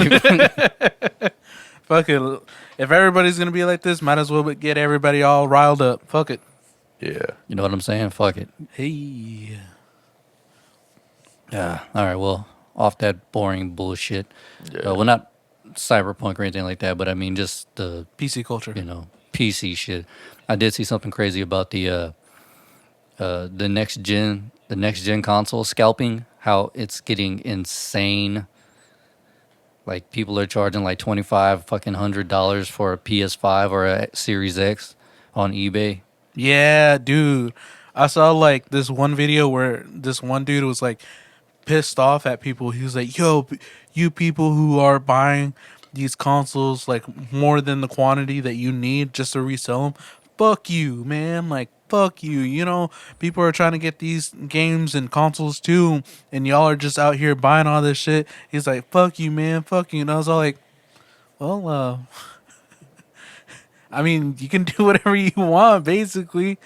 fuck it. If everybody's gonna be like this, might as well get everybody all riled up. Fuck it. Yeah. You know what I'm saying? Fuck it. Hey. Yeah. All right. Well, off that boring bullshit. Yeah. Well, not cyberpunk or anything like that, but I mean just the PC culture. PC shit. I did see something crazy about the next gen console scalping. How it's getting insane. Like people are charging like $2,500 for a PS5 or a Series X on eBay. Yeah, dude. I saw like this one video where this one dude was like pissed off at people. He was like, "Yo, you people who are buying these consoles like more than the quantity that you need just to resell them, fuck you, man. Like, fuck you. You know, people are trying to get these games and consoles too, and y'all are just out here buying all this shit." He's like, "Fuck you, man. Fuck you." And I was all like, "Well, I mean, you can do whatever you want, basically."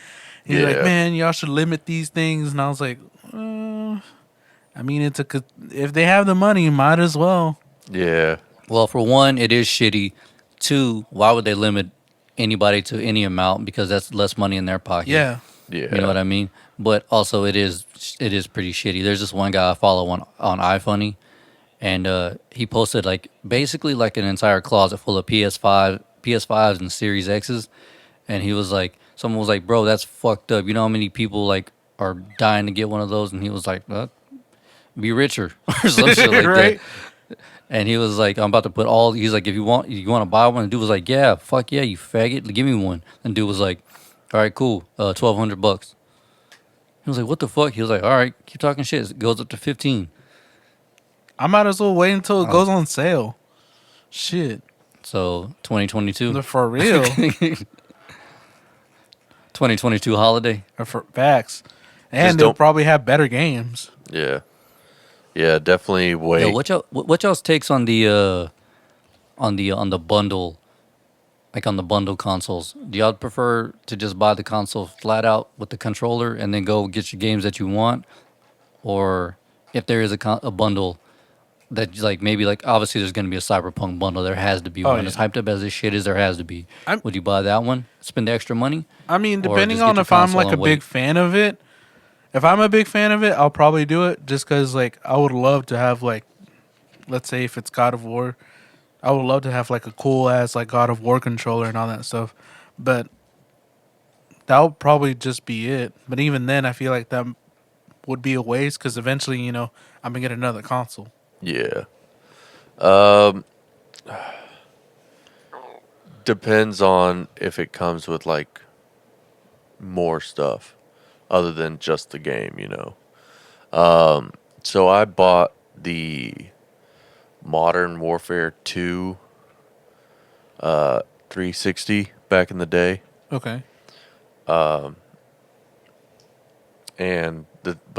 He's like, Yeah. "Man, y'all should limit these things." And I was like, I mean, if they have the money, might as well. Yeah. Well, for one, it is shitty. Two, why would they limit anybody to any amount because that's less money in their pocket? Yeah. Yeah. You know what I mean? But also, it is pretty shitty. There's this one guy I follow on iFunny, and he posted like basically like an entire closet full of PS5s and Series X's, and he was like, someone was like, "Bro, that's fucked up. You know how many people like are dying to get one of those?" And he was like, "Be richer," or some shit like Right? that. And he was like, "I'm about to put all." He's like, "If you want to buy one." And dude was like, "Yeah, fuck yeah, you faggot, give me one." And dude was like, "All right, cool, $1,200." He was like, "What the fuck?" He was like, "All right, keep talking shit. It goes up to 15." I might as well wait until it goes on sale. Shit. So 2022, For real. 2022 holiday. For facts. And Just they'll don't- probably have better games. Yeah. Yeah, definitely wait. Yo, what y'all's takes on the bundle, like on the bundle consoles? Do y'all prefer to just buy the console flat out with the controller and then go get your games that you want, or if there is a bundle that like maybe like obviously there's going to be a Cyberpunk bundle, there has to be Oh, one. yeah. As hyped up as this shit is, there has to be. I'm- Would you buy that one? Spend the extra money? I mean, Or depending just get on your if I'm console like a and wait. big fan of it. If I'm a big fan of it, I'll probably do it just because, like, I would love to have, like, let's say if it's God of War, I would love to have, like, a cool ass, like, God of War controller and all that stuff. But that would probably just be it. But even then, I feel like that would be a waste because eventually, you know, I'm going to get another console. Yeah. Depends on if it comes with like more stuff other than just the game, you know. So I bought the Modern Warfare 2 360 back in the day. Okay. But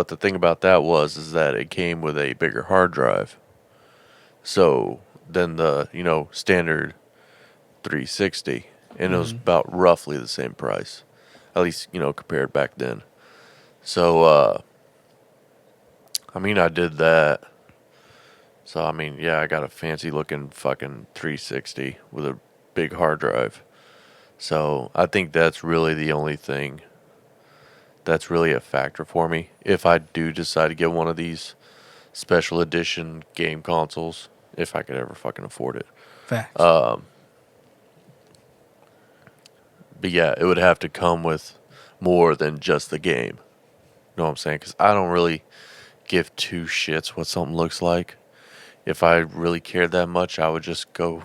the thing about that is that it came with a bigger hard drive. So than the, standard 360, and it was about roughly the same price. At least, compared back then. So I did that. So I got a fancy looking fucking 360 with a big hard drive. So I think that's really the only thing that's really a factor for me if I do decide to get one of these special edition game consoles, if I could ever fucking afford it. Facts. But yeah, it would have to come with more than just the game. You know what I'm saying? Because I don't really give two shits what something looks like. If I really cared that much, I would just go.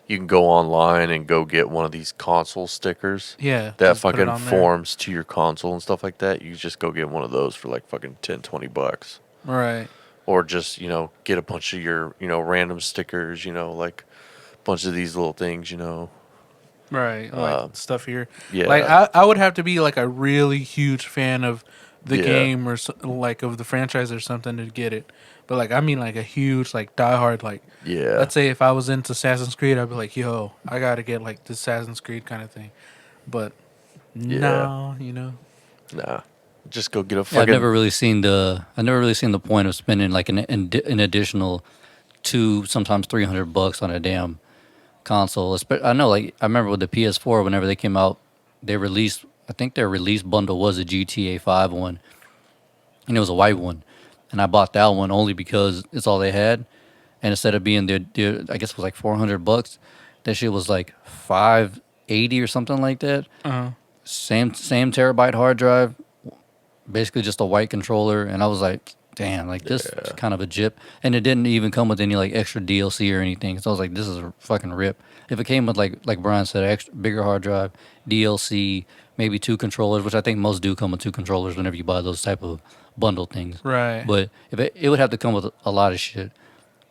You can go online and go get one of these console stickers. Yeah. That just put it fucking on there. forms to your console and stuff like that. You just go get one of those for like fucking $10, $20. Right. or just get a bunch of your random stickers, like a bunch of these little things, Right, like stuff here. Like yeah, I would have to be like a really huge fan of the yeah, game or like of the franchise or something to get it. But like I mean like a huge like diehard like yeah, let's say if I was into Assassin's Creed I'd be like, yo, I gotta get like the Assassin's Creed kind of thing. But yeah. no, you know. Nah, just go get a Yeah, fucking I've never really seen the point of spending like an additional two, sometimes $300 on a damn console. I know, like I remember with the PS4, whenever they came out, they released. I think their release bundle was a GTA 5 one, and it was a white one, and I bought that one only because it's all they had. And instead of being their I guess it was like $400, that shit was like 580 or something like that. Uh-huh. Same terabyte hard drive, basically just a white controller, and I was like, damn, like this is kind of a jip. And it didn't even come with any like extra DLC or anything. So I was like, this is a fucking rip. If it came with like Brian said, extra bigger hard drive, DLC, maybe two controllers, which I think most do come with two controllers whenever you buy those type of bundle things. Right. But if it would have to come with a lot of shit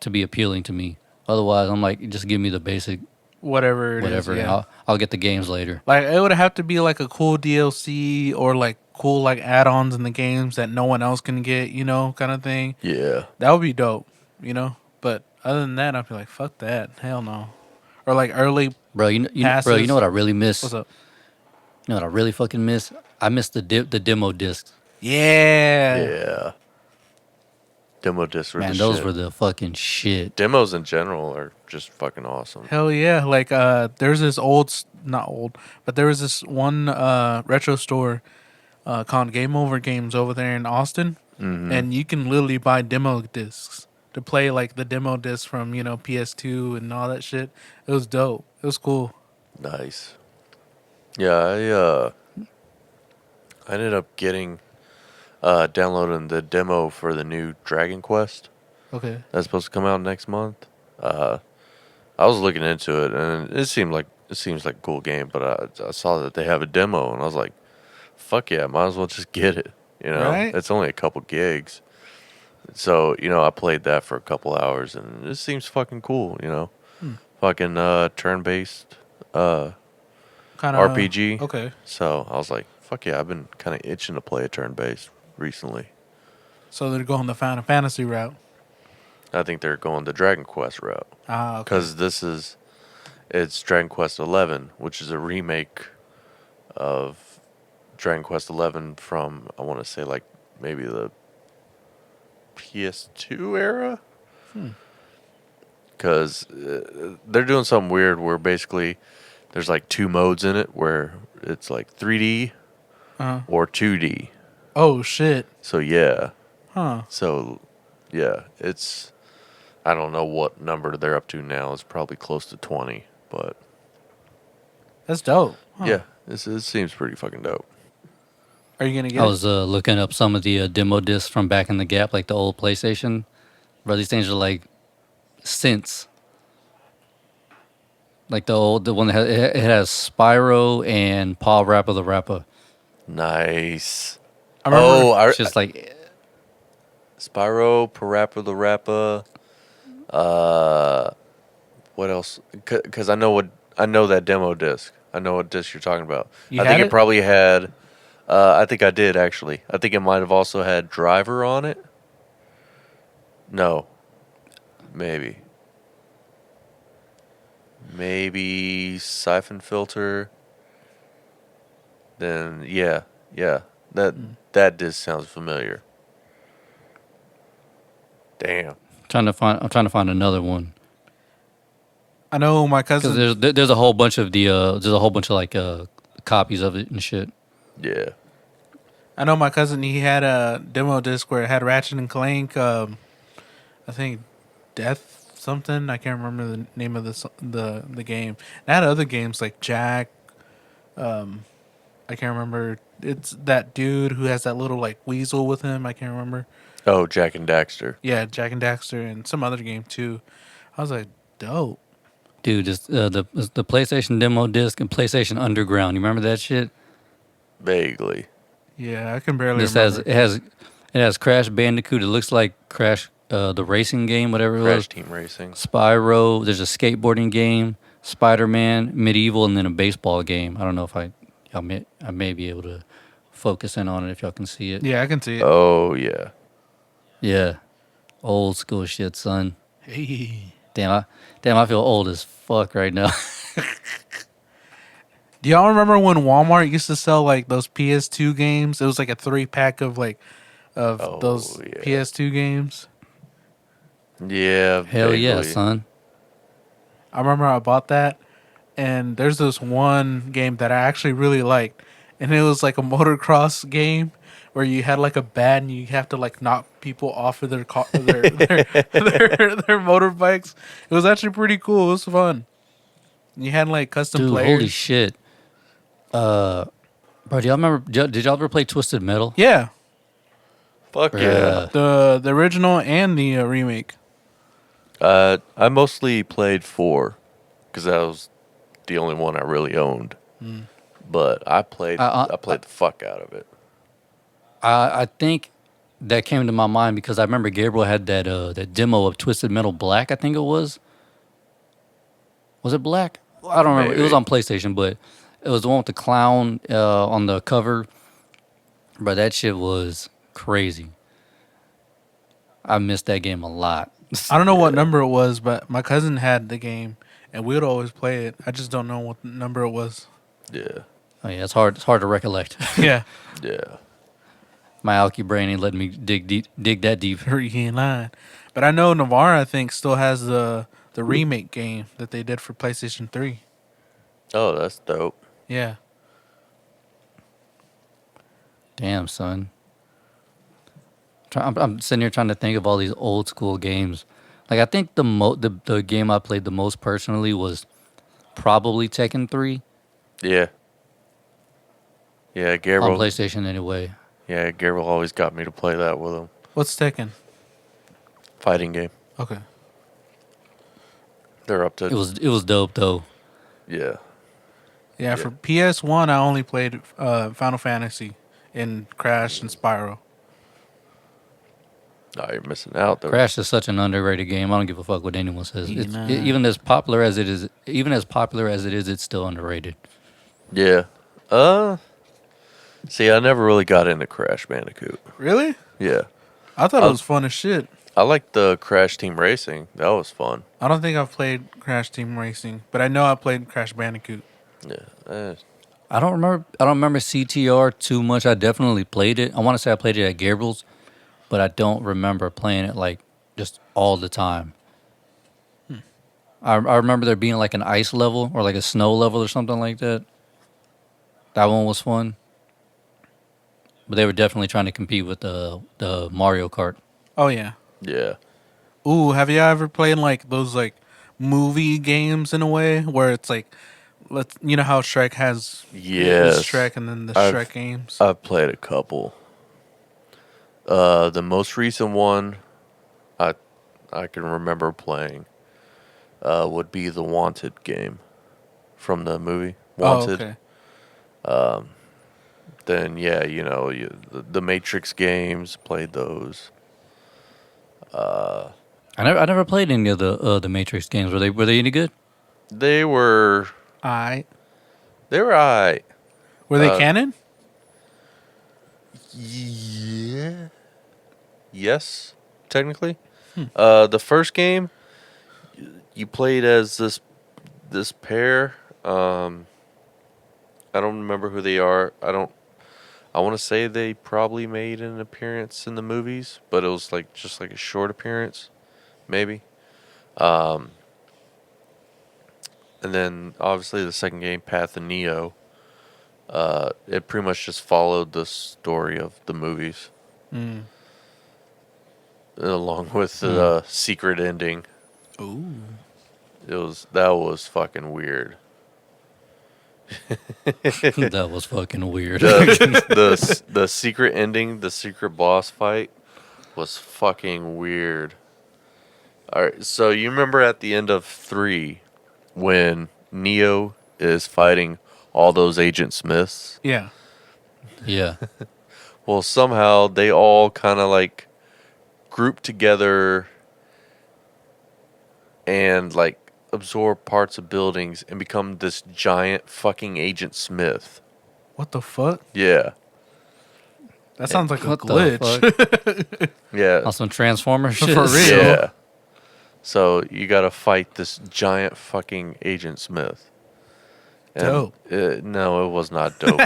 to be appealing to me. Otherwise, I'm like, just give me the basic Whatever it is, whatever, and yeah. I'll get the games later. Like it would have to be like a cool DLC or like cool like add-ons in the games that no one else can get, you know, kind of thing. yeah. That would be dope, you know. But other than that, I'd be like, fuck that, hell no. Or like early Bro, bro, you passes. know what I really miss? What's up? You know what I really fucking miss? I miss the demo discs. Yeah. Yeah. Demo discs were the Man, those shit. were the fucking shit. Demos in general are just fucking awesome. Hell yeah. Like there's this not old, but there was this one retro store called Game Over Games over there in Austin, and you can literally buy demo discs to play like the demo discs from, you know, PS2 and all that shit. It was dope. It was cool. Nice. Yeah, I ended up getting downloading the demo for the new Dragon Quest Okay. that's supposed to come out next month. I was looking into it, and it seems like a cool game, but I saw that they have a demo, and I was like, "Fuck yeah, might as well just get it." Right? It's only a couple gigs, so I played that for a couple hours, and it seems fucking cool. Fucking turn-based Kind of RPG. Okay. So I was like, "Fuck yeah!" I've been kind of itching to play a turn-based recently. So they're going the Final Fantasy route. I think they're going the Dragon Quest route. Ah, okay. Because it's Dragon Quest 11, which is a remake of Dragon Quest 11 from, I want to say, like, maybe the PS2 era? Because they're doing something weird where basically there's like two modes in it where it's like 3D Uh-huh. or 2D. Oh shit. So, yeah. Huh. So, yeah, I don't know what number they're up to now. It's probably close to 20, but That's dope. Huh. yeah, it seems pretty fucking dope. Are you gonna get I it? was looking up some of the demo discs from back in the gap, like the old PlayStation. Bro, these things are like synths. Like the one that it has Spyro and Paul Rapper the Rapper. Nice. I remember. Oh, It's just like Spyro, Parappa the Rappa. What else? Because I know that demo disc. I know what disc you're talking about. You I think had it it? probably had. I think I did actually. I think it might have also had Driver on it. No, maybe. Maybe Siphon Filter. Then yeah. That disc sounds familiar. Damn. I'm trying to find another one I know my because cousin. there's a whole bunch of like copies of it and shit. Yeah. I know my cousin. He had a demo disc where it had Ratchet and Clank. I think Death something. I can't remember the name of the game. It had other games like Jack. I can't remember. It's that dude who has that little like weasel with him. I can't remember. Oh, Jack and Daxter. Yeah, Jack and Daxter and some other game too. I was like, dope. Dude, it's the PlayStation demo disc and PlayStation Underground. You remember that shit? Vaguely. Yeah, I can barely This remember. has Crash Bandicoot. It looks like Crash the racing game, whatever it Crash was. Team Racing. Spyro. There's a skateboarding game. Spider-Man, Medieval, and then a baseball game. I don't know if I may be able to focus in on it if y'all can see it. Yeah, I can see it. Oh yeah. Yeah, old school shit, son. Hey. Damn, I feel old as fuck right now. Do y'all remember when Walmart used to sell like those PS2 games? It was like a 3-pack of Oh, those yeah. PS2 games. Yeah. Hell yeah, vaguely. son. I remember I bought that, and there's this one game that I actually really liked, and it was like a motocross game where you had like a bat and you have to like knock people off of their their motorbikes. It was actually pretty cool. It was fun. You had like custom Dude, players. holy shit. Bro, do y'all remember? Did y'all ever play Twisted Metal? Yeah, Fuck Bruh. yeah. the original and the remake. I mostly played 4 because that was the only one I really owned. But I played the fuck out of it. I think that came to my mind because I remember Gabriel had that demo of Twisted Metal Black. I think it was. Was it Black? I don't remember. It was Maybe. on PlayStation, but it was the one with the clown on the cover. But that shit was crazy. I missed that game a lot. I don't know what number it was, but my cousin had the game, and we would always play it. I just don't know what number it was. Yeah. Oh yeah, it's hard. It's hard to recollect. Yeah, Yeah. My alky brain ain't letting me dig that deep. you ain't lying. But I know Navarre, I think, still has the remake game that they did for PlayStation 3. Oh, that's dope. Yeah. Damn, son. I'm sitting here trying to think of all these old school games. Like I think the game I played the most personally was probably Tekken 3 Yeah. Yeah, on Gabriel. PlayStation anyway. Yeah, Gabriel always got me to play that with him. What's Tekken? Fighting game. Okay. They're up to. It was dope though. Yeah. Yeah, for PS1, I only played Final Fantasy and Crash and Spyro. No, you're missing out though. Crash is such an underrated game. I don't give a fuck what anyone says. Yeah, It's, nah. even as popular as it is, it's still underrated. Yeah. See, I never really got into Crash Bandicoot. Really? Yeah. I thought it was fun as shit. I like the Crash Team Racing. That was fun. I don't think I've played Crash Team Racing, but I know I played Crash Bandicoot. Yeah. I don't remember CTR too much. I definitely played it. I want to say I played it at Gabriel's, but I don't remember playing it like just all the time. I remember there being like an ice level or like a snow level or something like that. That one was fun. But they were definitely trying to compete with the Mario Kart. Oh, yeah. Yeah. Ooh, have you ever played like those like movie games in a way where it's like, you know how Shrek has Yes. Shrek and then the I've- Shrek games? I've played a couple. The most recent one I can remember playing would be the Wanted game from the movie Wanted. Oh, okay. Then yeah, the Matrix games, played those. I never played any of the Matrix games. Were they any good? They were Alright. alright. Were they canon? Yeah. Yes, technically. The first game, you played as this pair. I don't remember who they are. I want to say they probably made an appearance in the movies, but it was like just like a short appearance, maybe. And then obviously the second game, Path of Neo. It pretty much just followed the story of the movies, along with the secret ending. Ooh. That was fucking weird. That was fucking weird. The secret ending, the secret boss fight, was fucking weird. All right, so you remember at the end of 3 when Neo is fighting all those Agent Smiths? Yeah. Yeah. Well, somehow they all kind of like group together and like absorb parts of buildings and become this giant fucking Agent Smith. What the fuck? Yeah. That sounds like a What the glitch. Yeah. On some Transformer shit. For real. Yeah. So you got to fight this giant fucking Agent Smith. And, Dope. no, it was not dope.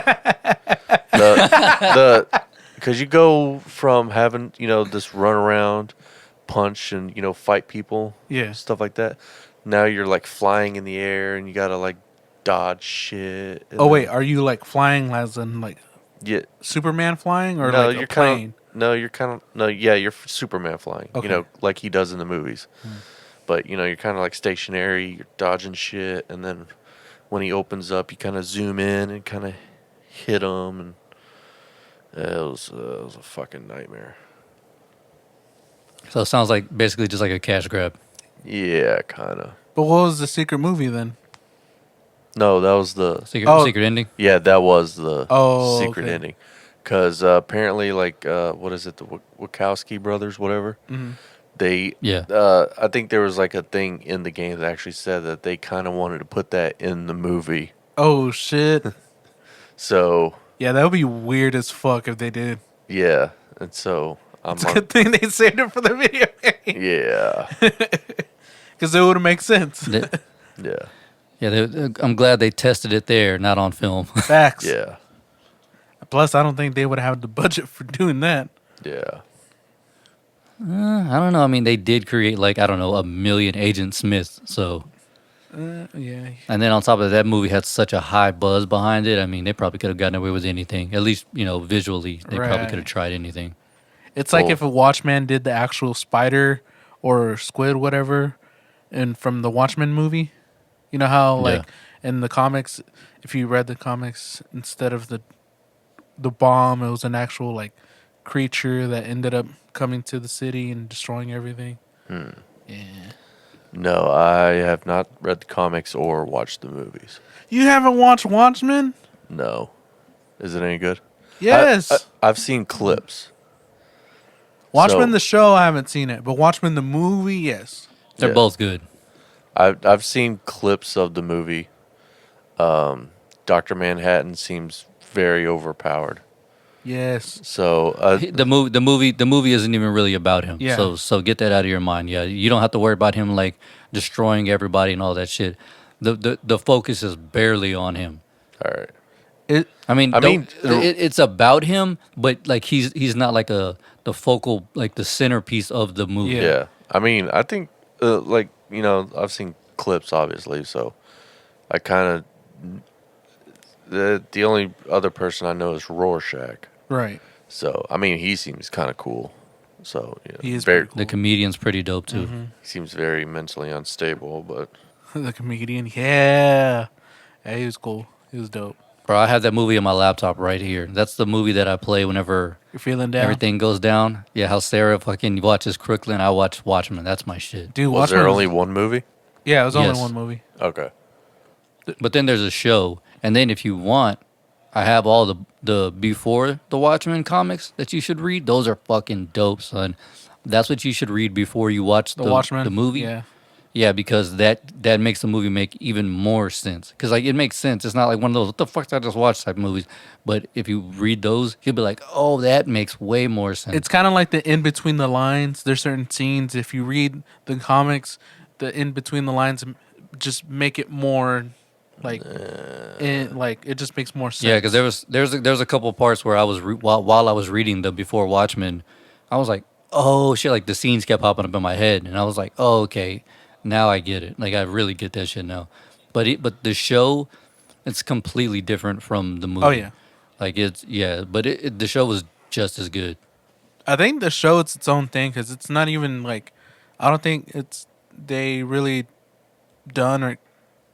the because you go from having this run around, punch and fight people, Yeah. stuff like that. Now you're like flying in the air and you gotta like dodge shit. and Oh then- wait, are you like flying as in like yeah. Superman flying or No, like you're a plane? you're Superman flying. Okay. Like he does in the movies. But you're kind of like stationary. You're dodging shit, and then when he opens up, you kind of zoom in and kind of hit him, and it was a fucking nightmare. So it sounds like basically just like a cash grab. Yeah, kind of. But what was the secret movie then? No, that was the Secret ending. yeah, that was the Oh, secret okay. ending. Because apparently, like, what is it, the Wachowski brothers, whatever. Mm-hmm. They, Yeah. I think there was like a thing in the game that actually said that they kind of wanted to put that in the movie. Oh shit. So Yeah, that would be weird as fuck if they did. yeah, and so It's a good thing they saved it for the video game. yeah, Because it would make sense. They- yeah, yeah, I'm glad they tested it there, not on film. Facts. yeah, Plus, I don't think they would have the budget for doing that. yeah. I don't know. I mean, they did create like I don't know 1,000,000 Agent Smiths. So, Yeah. and then on top of that, movie had such a high buzz behind it. I mean, they probably could have gotten away with anything. At least visually, they probably Right. could have tried anything. It's like Well- if a Watchman did the actual spider or squid, whatever, and from the Watchmen movie. You know how like in the comics, if you read the comics, instead of the bomb, it was an actual like creature that ended up coming to the city and destroying everything. Yeah. No, I have not read the comics or watched the movies. You haven't watched Watchmen? No, is it any good? Yes. I've seen clips. Watchmen so- the show, I haven't seen it, but Watchmen the movie, yes. They're Yeah. both good. I've seen clips of the movie. Dr. Manhattan seems very overpowered. Yes. So The movie isn't even really about him. Yeah. So get that out of your mind. Yeah, you don't have to worry about him like destroying everybody and all that shit. The focus is barely on him. all right. I mean, I mean, it's about him, but like he's not like the focal, like the centerpiece of the movie. Yeah. Yeah. I mean, I think I've seen clips obviously, so I kind of the only other person I know is Rorschach. Right. So I mean, he seems kind of cool. So yeah, He is very pretty The comedian's pretty dope too. He seems very mentally unstable, but The comedian. Yeah. Yeah, he was cool. He was dope. Bro, I have that movie on my laptop right here. That's the movie that I play whenever You're feeling down? everything goes down. Yeah, how Sarah fucking watches Crooklyn, I watch Watchmen. That's my shit. Dude, was Watchmen there was- only one movie? Yeah, it was only Yes. one movie. Okay. But then there's a show, and then if you want, I have all the before the Watchmen comics that you should read. Those are fucking dope, son. That's what you should read before you watch The Watchmen. the movie. Yeah. Yeah, because that makes the movie make even more sense. Because like it makes sense. It's not like one of those what the fuck did I just watch type movies. But if you read those, you'll be like, oh, that makes way more sense. It's kind of like the in between the lines. There's certain scenes. If you read the comics, the in between the lines just make it more like, it just makes more sense. Yeah, because there's a couple parts where I was while I was reading the Before Watchmen, I was like, oh shit, like the scenes kept popping up in my head, and I was like, oh okay, now I get it. Like I really get that shit now. But the show, it's completely different from the movie. Oh yeah. Like but the show was just as good. I think the show it's its own thing because it's not even like, I don't think they really done or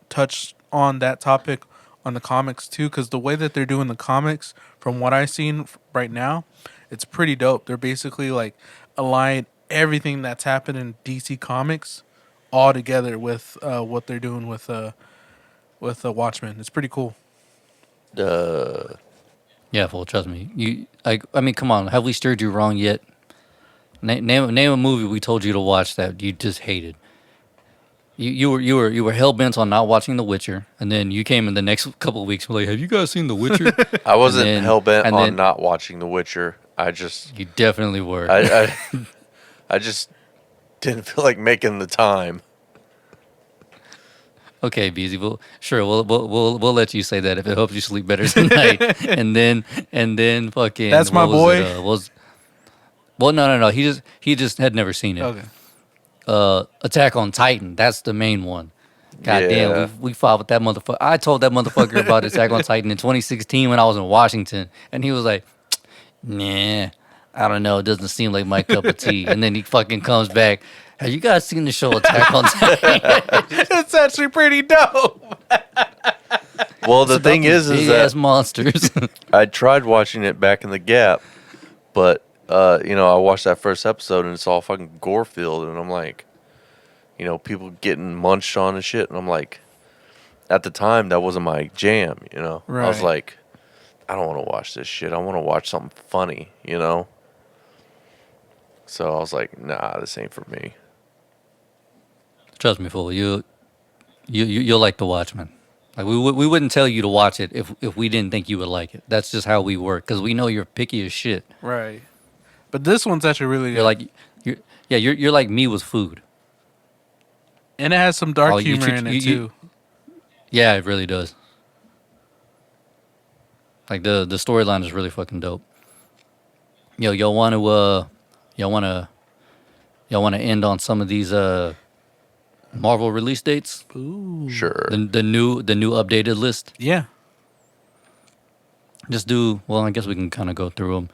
touched on that topic on the comics too, because the way that they're doing the comics, from what I've seen right now, it's pretty dope. They're basically like aligned everything that's happened in DC Comics all together with what they're doing with Watchmen. It's pretty cool. Yeah, fool, trust me. I mean, come on, have we steered you wrong yet? Name a movie we told you to watch that you just hated. You were hell bent on not watching The Witcher, and then you came in the next couple of weeks and were like, "Have you guys seen The Witcher?" I and wasn't then hell bent and on then not watching The Witcher. you definitely were. I just didn't feel like making the time. Okay, BZ, we'll let you say that if it helps you sleep better tonight. and then That's fucking my what was boy. it? Well, no. He just had never seen it. Okay. Attack on Titan. That's the main one. God damn, Yeah. we fought with that motherfucker. I told that motherfucker about Attack on Titan in 2016 when I was in Washington, and he was like, "Nah, I don't know. It doesn't seem like my cup of tea." And then he fucking comes back. Have you guys seen the show Attack on Titan? It's actually pretty dope. Well, the thing is big that ass monsters. I tried watching it back in the gap, but I watched that first episode and it's all fucking gore filled, and I'm like, people getting munched on and shit, and I'm like, at the time that wasn't my jam, I was Right. like, I don't want to watch this shit. I want to watch something funny. So I was like, nah, this ain't for me. Trust me, fool. You'll like The Watchmen. Like we wouldn't tell you to watch it if we didn't think you would like it. That's just how we work because we know you're picky as shit. Right. But this one's actually really You're good. like you're like me with food. And it has some dark Oh, you humor treat- in it you- too. Yeah, it really does. Like the storyline is really fucking dope. Yo, y'all want to end on some of these Marvel release dates? Ooh. Sure. The new updated list. Yeah. Just do well. I guess we can kind of go through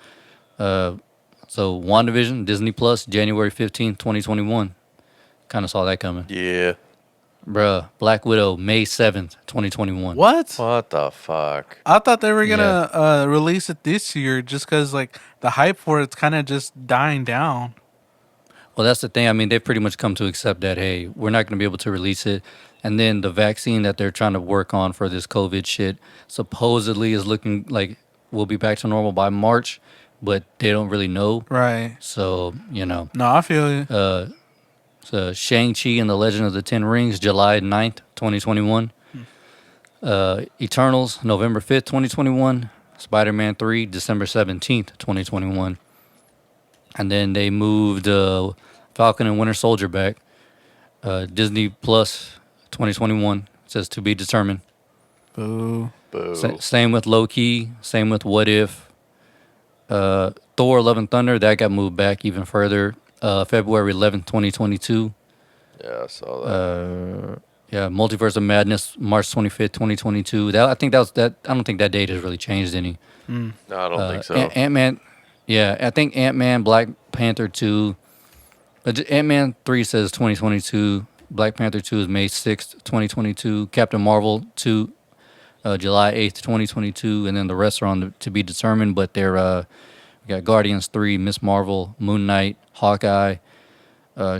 them. So WandaVision, Disney Plus, January 15th, 2021. Kind of saw that coming. Yeah. Bruh, Black Widow, May 7th, 2021. What? What the fuck? I thought they were gonna release it this year just because like the hype for it's kind of just dying down. Well, that's the thing. I mean, they've pretty much come to accept that, hey, we're not going to be able to release it. And then the vaccine that they're trying to work on for this COVID shit supposedly is looking like we'll be back to normal by March, but they don't really know. Right. So, No, I feel you. So Shang-Chi and the Legend of the Ten Rings, July 9th, 2021. Eternals, November 5th, 2021. Spider-Man 3, December 17th, 2021. And then they moved Falcon and Winter Soldier back. Disney Plus, 2021. It says to be determined. Boo. Boo. Same with Low-Key. Same with What If. Thor, Love and Thunder, that got moved back even further. February 11th, 2022. Yeah, I saw that. Yeah, Multiverse of Madness, March 25th, 2022. I think that was that. I don't think that date has really changed any. No, I don't think so. Ant-Man, yeah, I think Ant-Man, Black Panther 2. Ant-Man 3 says 2022. Black Panther 2 is May 6th, 2022. Captain Marvel 2, July 8th, 2022. And then the rest are on to be determined, but they're, we got Guardians 3, Miss Marvel, Moon Knight, Hawkeye,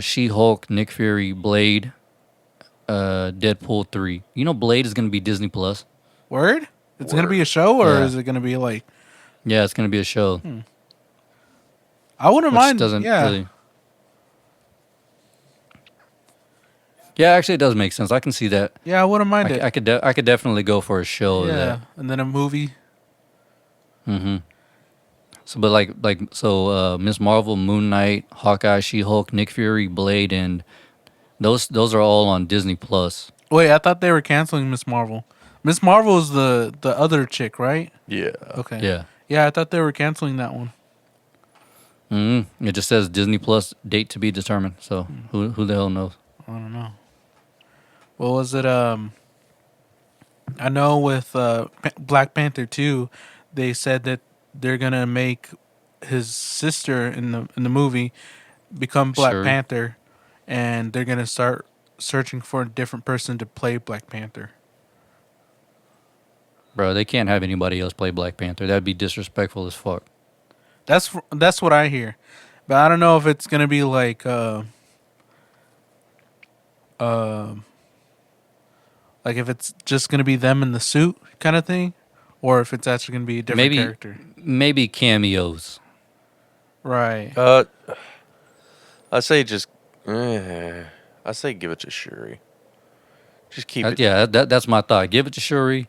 She-Hulk, Nick Fury, Blade, Deadpool 3. You know Blade is going to be Disney Plus. Word? It's gonna Word. be a show, or Yeah. is it gonna be like? Yeah, it's going to be a show. I wouldn't Which mind. doesn't Yeah. really. Yeah, actually, it does make sense. I can see that. Yeah, I wouldn't mind it. I could definitely go for a show. Yeah, and then a movie. Mm-hmm. So, but Miss Marvel, Moon Knight, Hawkeye, She-Hulk, Nick Fury, Blade, and those are all on Disney Plus. Wait, I thought they were canceling Miss Marvel. Miss Marvel is the other chick, right? Yeah. Okay. Yeah. Yeah, I thought they were canceling that one. Mm-hmm. It just says Disney Plus date to be determined. So who the hell knows? I don't know. What was it? I know with Black Panther 2, they said that they're gonna make his sister in the movie become Black Sure. Panther, and they're gonna start searching for a different person to play Black Panther. Bro, they can't have anybody else play Black Panther. That'd be disrespectful as fuck. That's what I hear, but I don't know if it's gonna be like like if it's just gonna be them in the suit kind of thing, or if it's actually gonna be a different character. Maybe cameos. Right. I say just. I say give it to Shuri. Just keep it. Yeah, that's my thought. Give it to Shuri.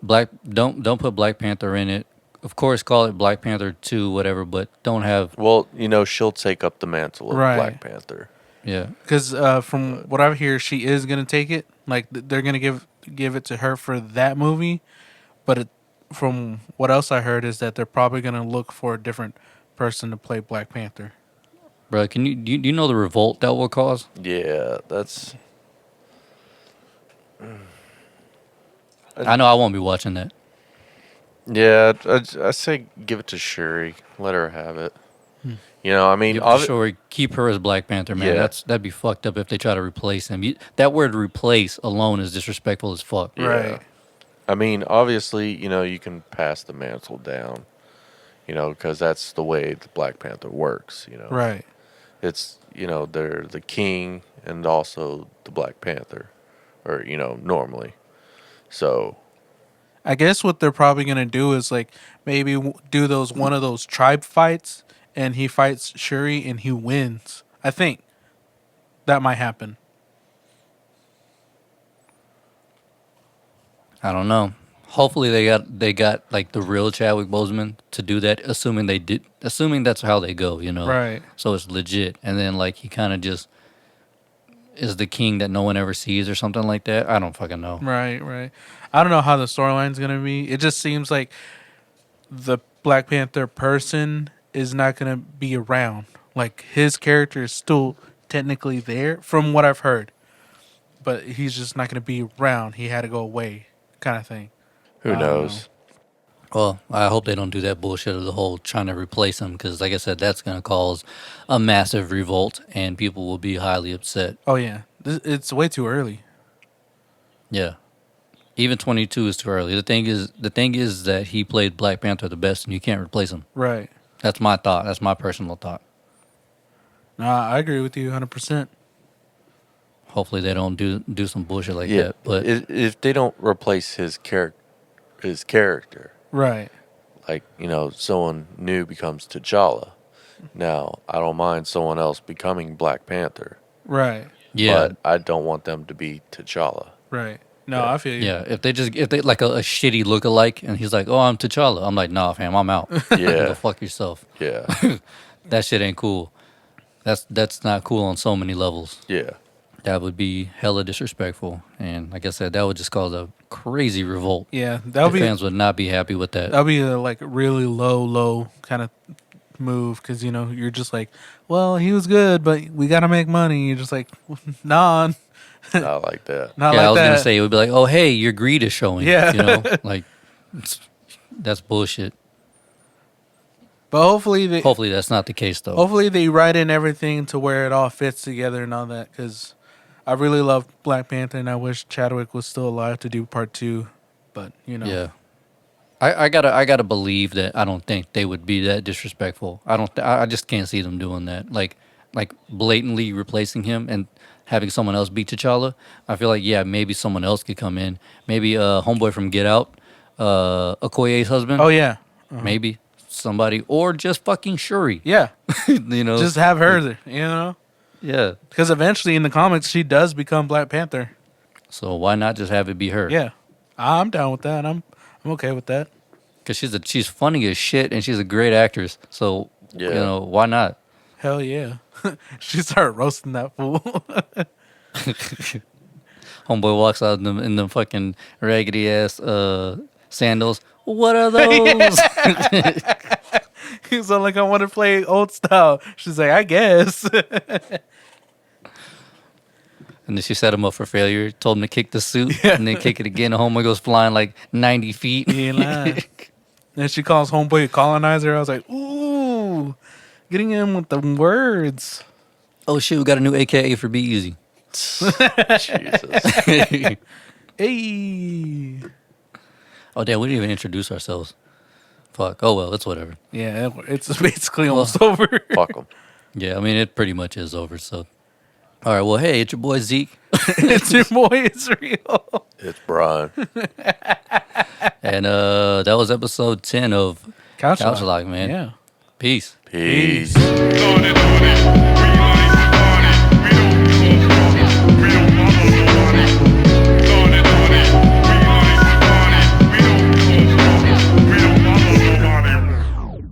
Don't put Black Panther in it. Of course, call it Black Panther 2, whatever, but don't have Well, she'll take up the mantle of Right. Black Panther. yeah. Because from what I hear, she is gonna take it. Like they're gonna give it to her for that movie. But from what else I heard is that they're probably gonna look for a different person to play Black Panther. Bro, do you know the revolt that will cause? Yeah, that's. I know I won't be watching that. Yeah, I say give it to Shuri. Let her have it. I mean, Give it to Shuri. Keep her as Black Panther, man. Yeah. That'd be fucked up if they try to replace him. That word "replace" alone is disrespectful as fuck. Yeah. Right. I mean, obviously, you can pass the mantle down, because that's the way the Black Panther works, Right. It's, they're the king and also the Black Panther, or, normally. So, I guess what they're probably gonna do is like maybe do one of those tribe fights, and he fights Shuri and he wins. I think that might happen. I don't know. Hopefully they got like the real Chadwick Boseman to do that, assuming that's how they go, Right. So it's legit, and then like he kind of just is the king that no one ever sees or something like that. I don't fucking know. Right. Right. I don't know how the storyline's gonna be. It just seems like the Black Panther person is not gonna be around. Like his character is still technically there, from what I've heard, but he's just not gonna be around. He had to go away, kind of thing. who I don't knows? Well, I hope they don't do that bullshit of the whole trying to replace him, because like I said, that's gonna cause a massive revolt and people will be highly upset. Oh yeah, it's way too early. Yeah. Even 22 is too early. The thing is that he played Black Panther the best, and you can't replace him. Right. That's my thought. That's my personal thought. Nah, I agree with you 100%. Hopefully they don't do some bullshit like Yeah, that. But if they don't replace his character, Right. like, someone new becomes T'Challa. Now, I don't mind someone else becoming Black Panther, Right. yeah, but I don't want them to be T'Challa. Right. No, Yeah. I feel you. yeah. If they like a shitty lookalike, and he's like, "Oh, I'm T'Challa," I'm like, "Nah, fam, I'm out. Go Yeah, fuck yourself. yeah, That shit ain't cool. That's not cool on so many levels. yeah. That would be hella disrespectful, and like I said, that would just cause a crazy revolt. Yeah, The fans would not be happy with that. that'll be a like really low kind of move, because you're just like, well, he was good, but we gotta make money. You're just like, nah, Not like that. not Yeah, like I was that. gonna say it would be like, "Oh, hey, your greed is showing." Yeah. Like that's bullshit. But Hopefully that's not the case though. hopefully they write in everything to where it all fits together and all that. Because I really love Black Panther, and I wish Chadwick was still alive to do part 2. But Yeah, I gotta believe that. I don't think they would be that disrespectful. I just can't see them doing that. Like blatantly replacing him and having someone else be T'Challa. I feel like maybe someone else could come in. Maybe homeboy from Get Out, Okoye's husband. oh yeah, Maybe somebody, or just fucking Shuri. yeah, Just just have her there. yeah. Because eventually in the comics she does become Black Panther. So why not just have it be her? Yeah, I'm down with that. I'm okay with that. Because she's funny as shit and she's a great actress. So Yeah. why not? Hell yeah. She started roasting that fool. Homeboy walks out in the fucking raggedy ass sandals. What are those? He's like, I want to play old style. She's like, I guess. And then she set him up for failure. Told him to kick the suit and then kick it again. The homeboy goes flying like 90 feet. He ain't lying. Then she calls homeboy a colonizer. I was like, ooh, getting in with the words. Oh shit, we got a new AKA for Be Easy. Jesus. Hey. Oh damn, we didn't even introduce ourselves. Fuck. Oh well, it's whatever. Yeah, it's basically almost over. Fuck them. Yeah, I mean it pretty much is over. So, all right. Well, hey, it's your boy Zeke, It's your boy Israel. It's Brian. and that was episode 10 of Couch Couch Lock, man. Yeah. Peace. Peace. Doing it, doing it. We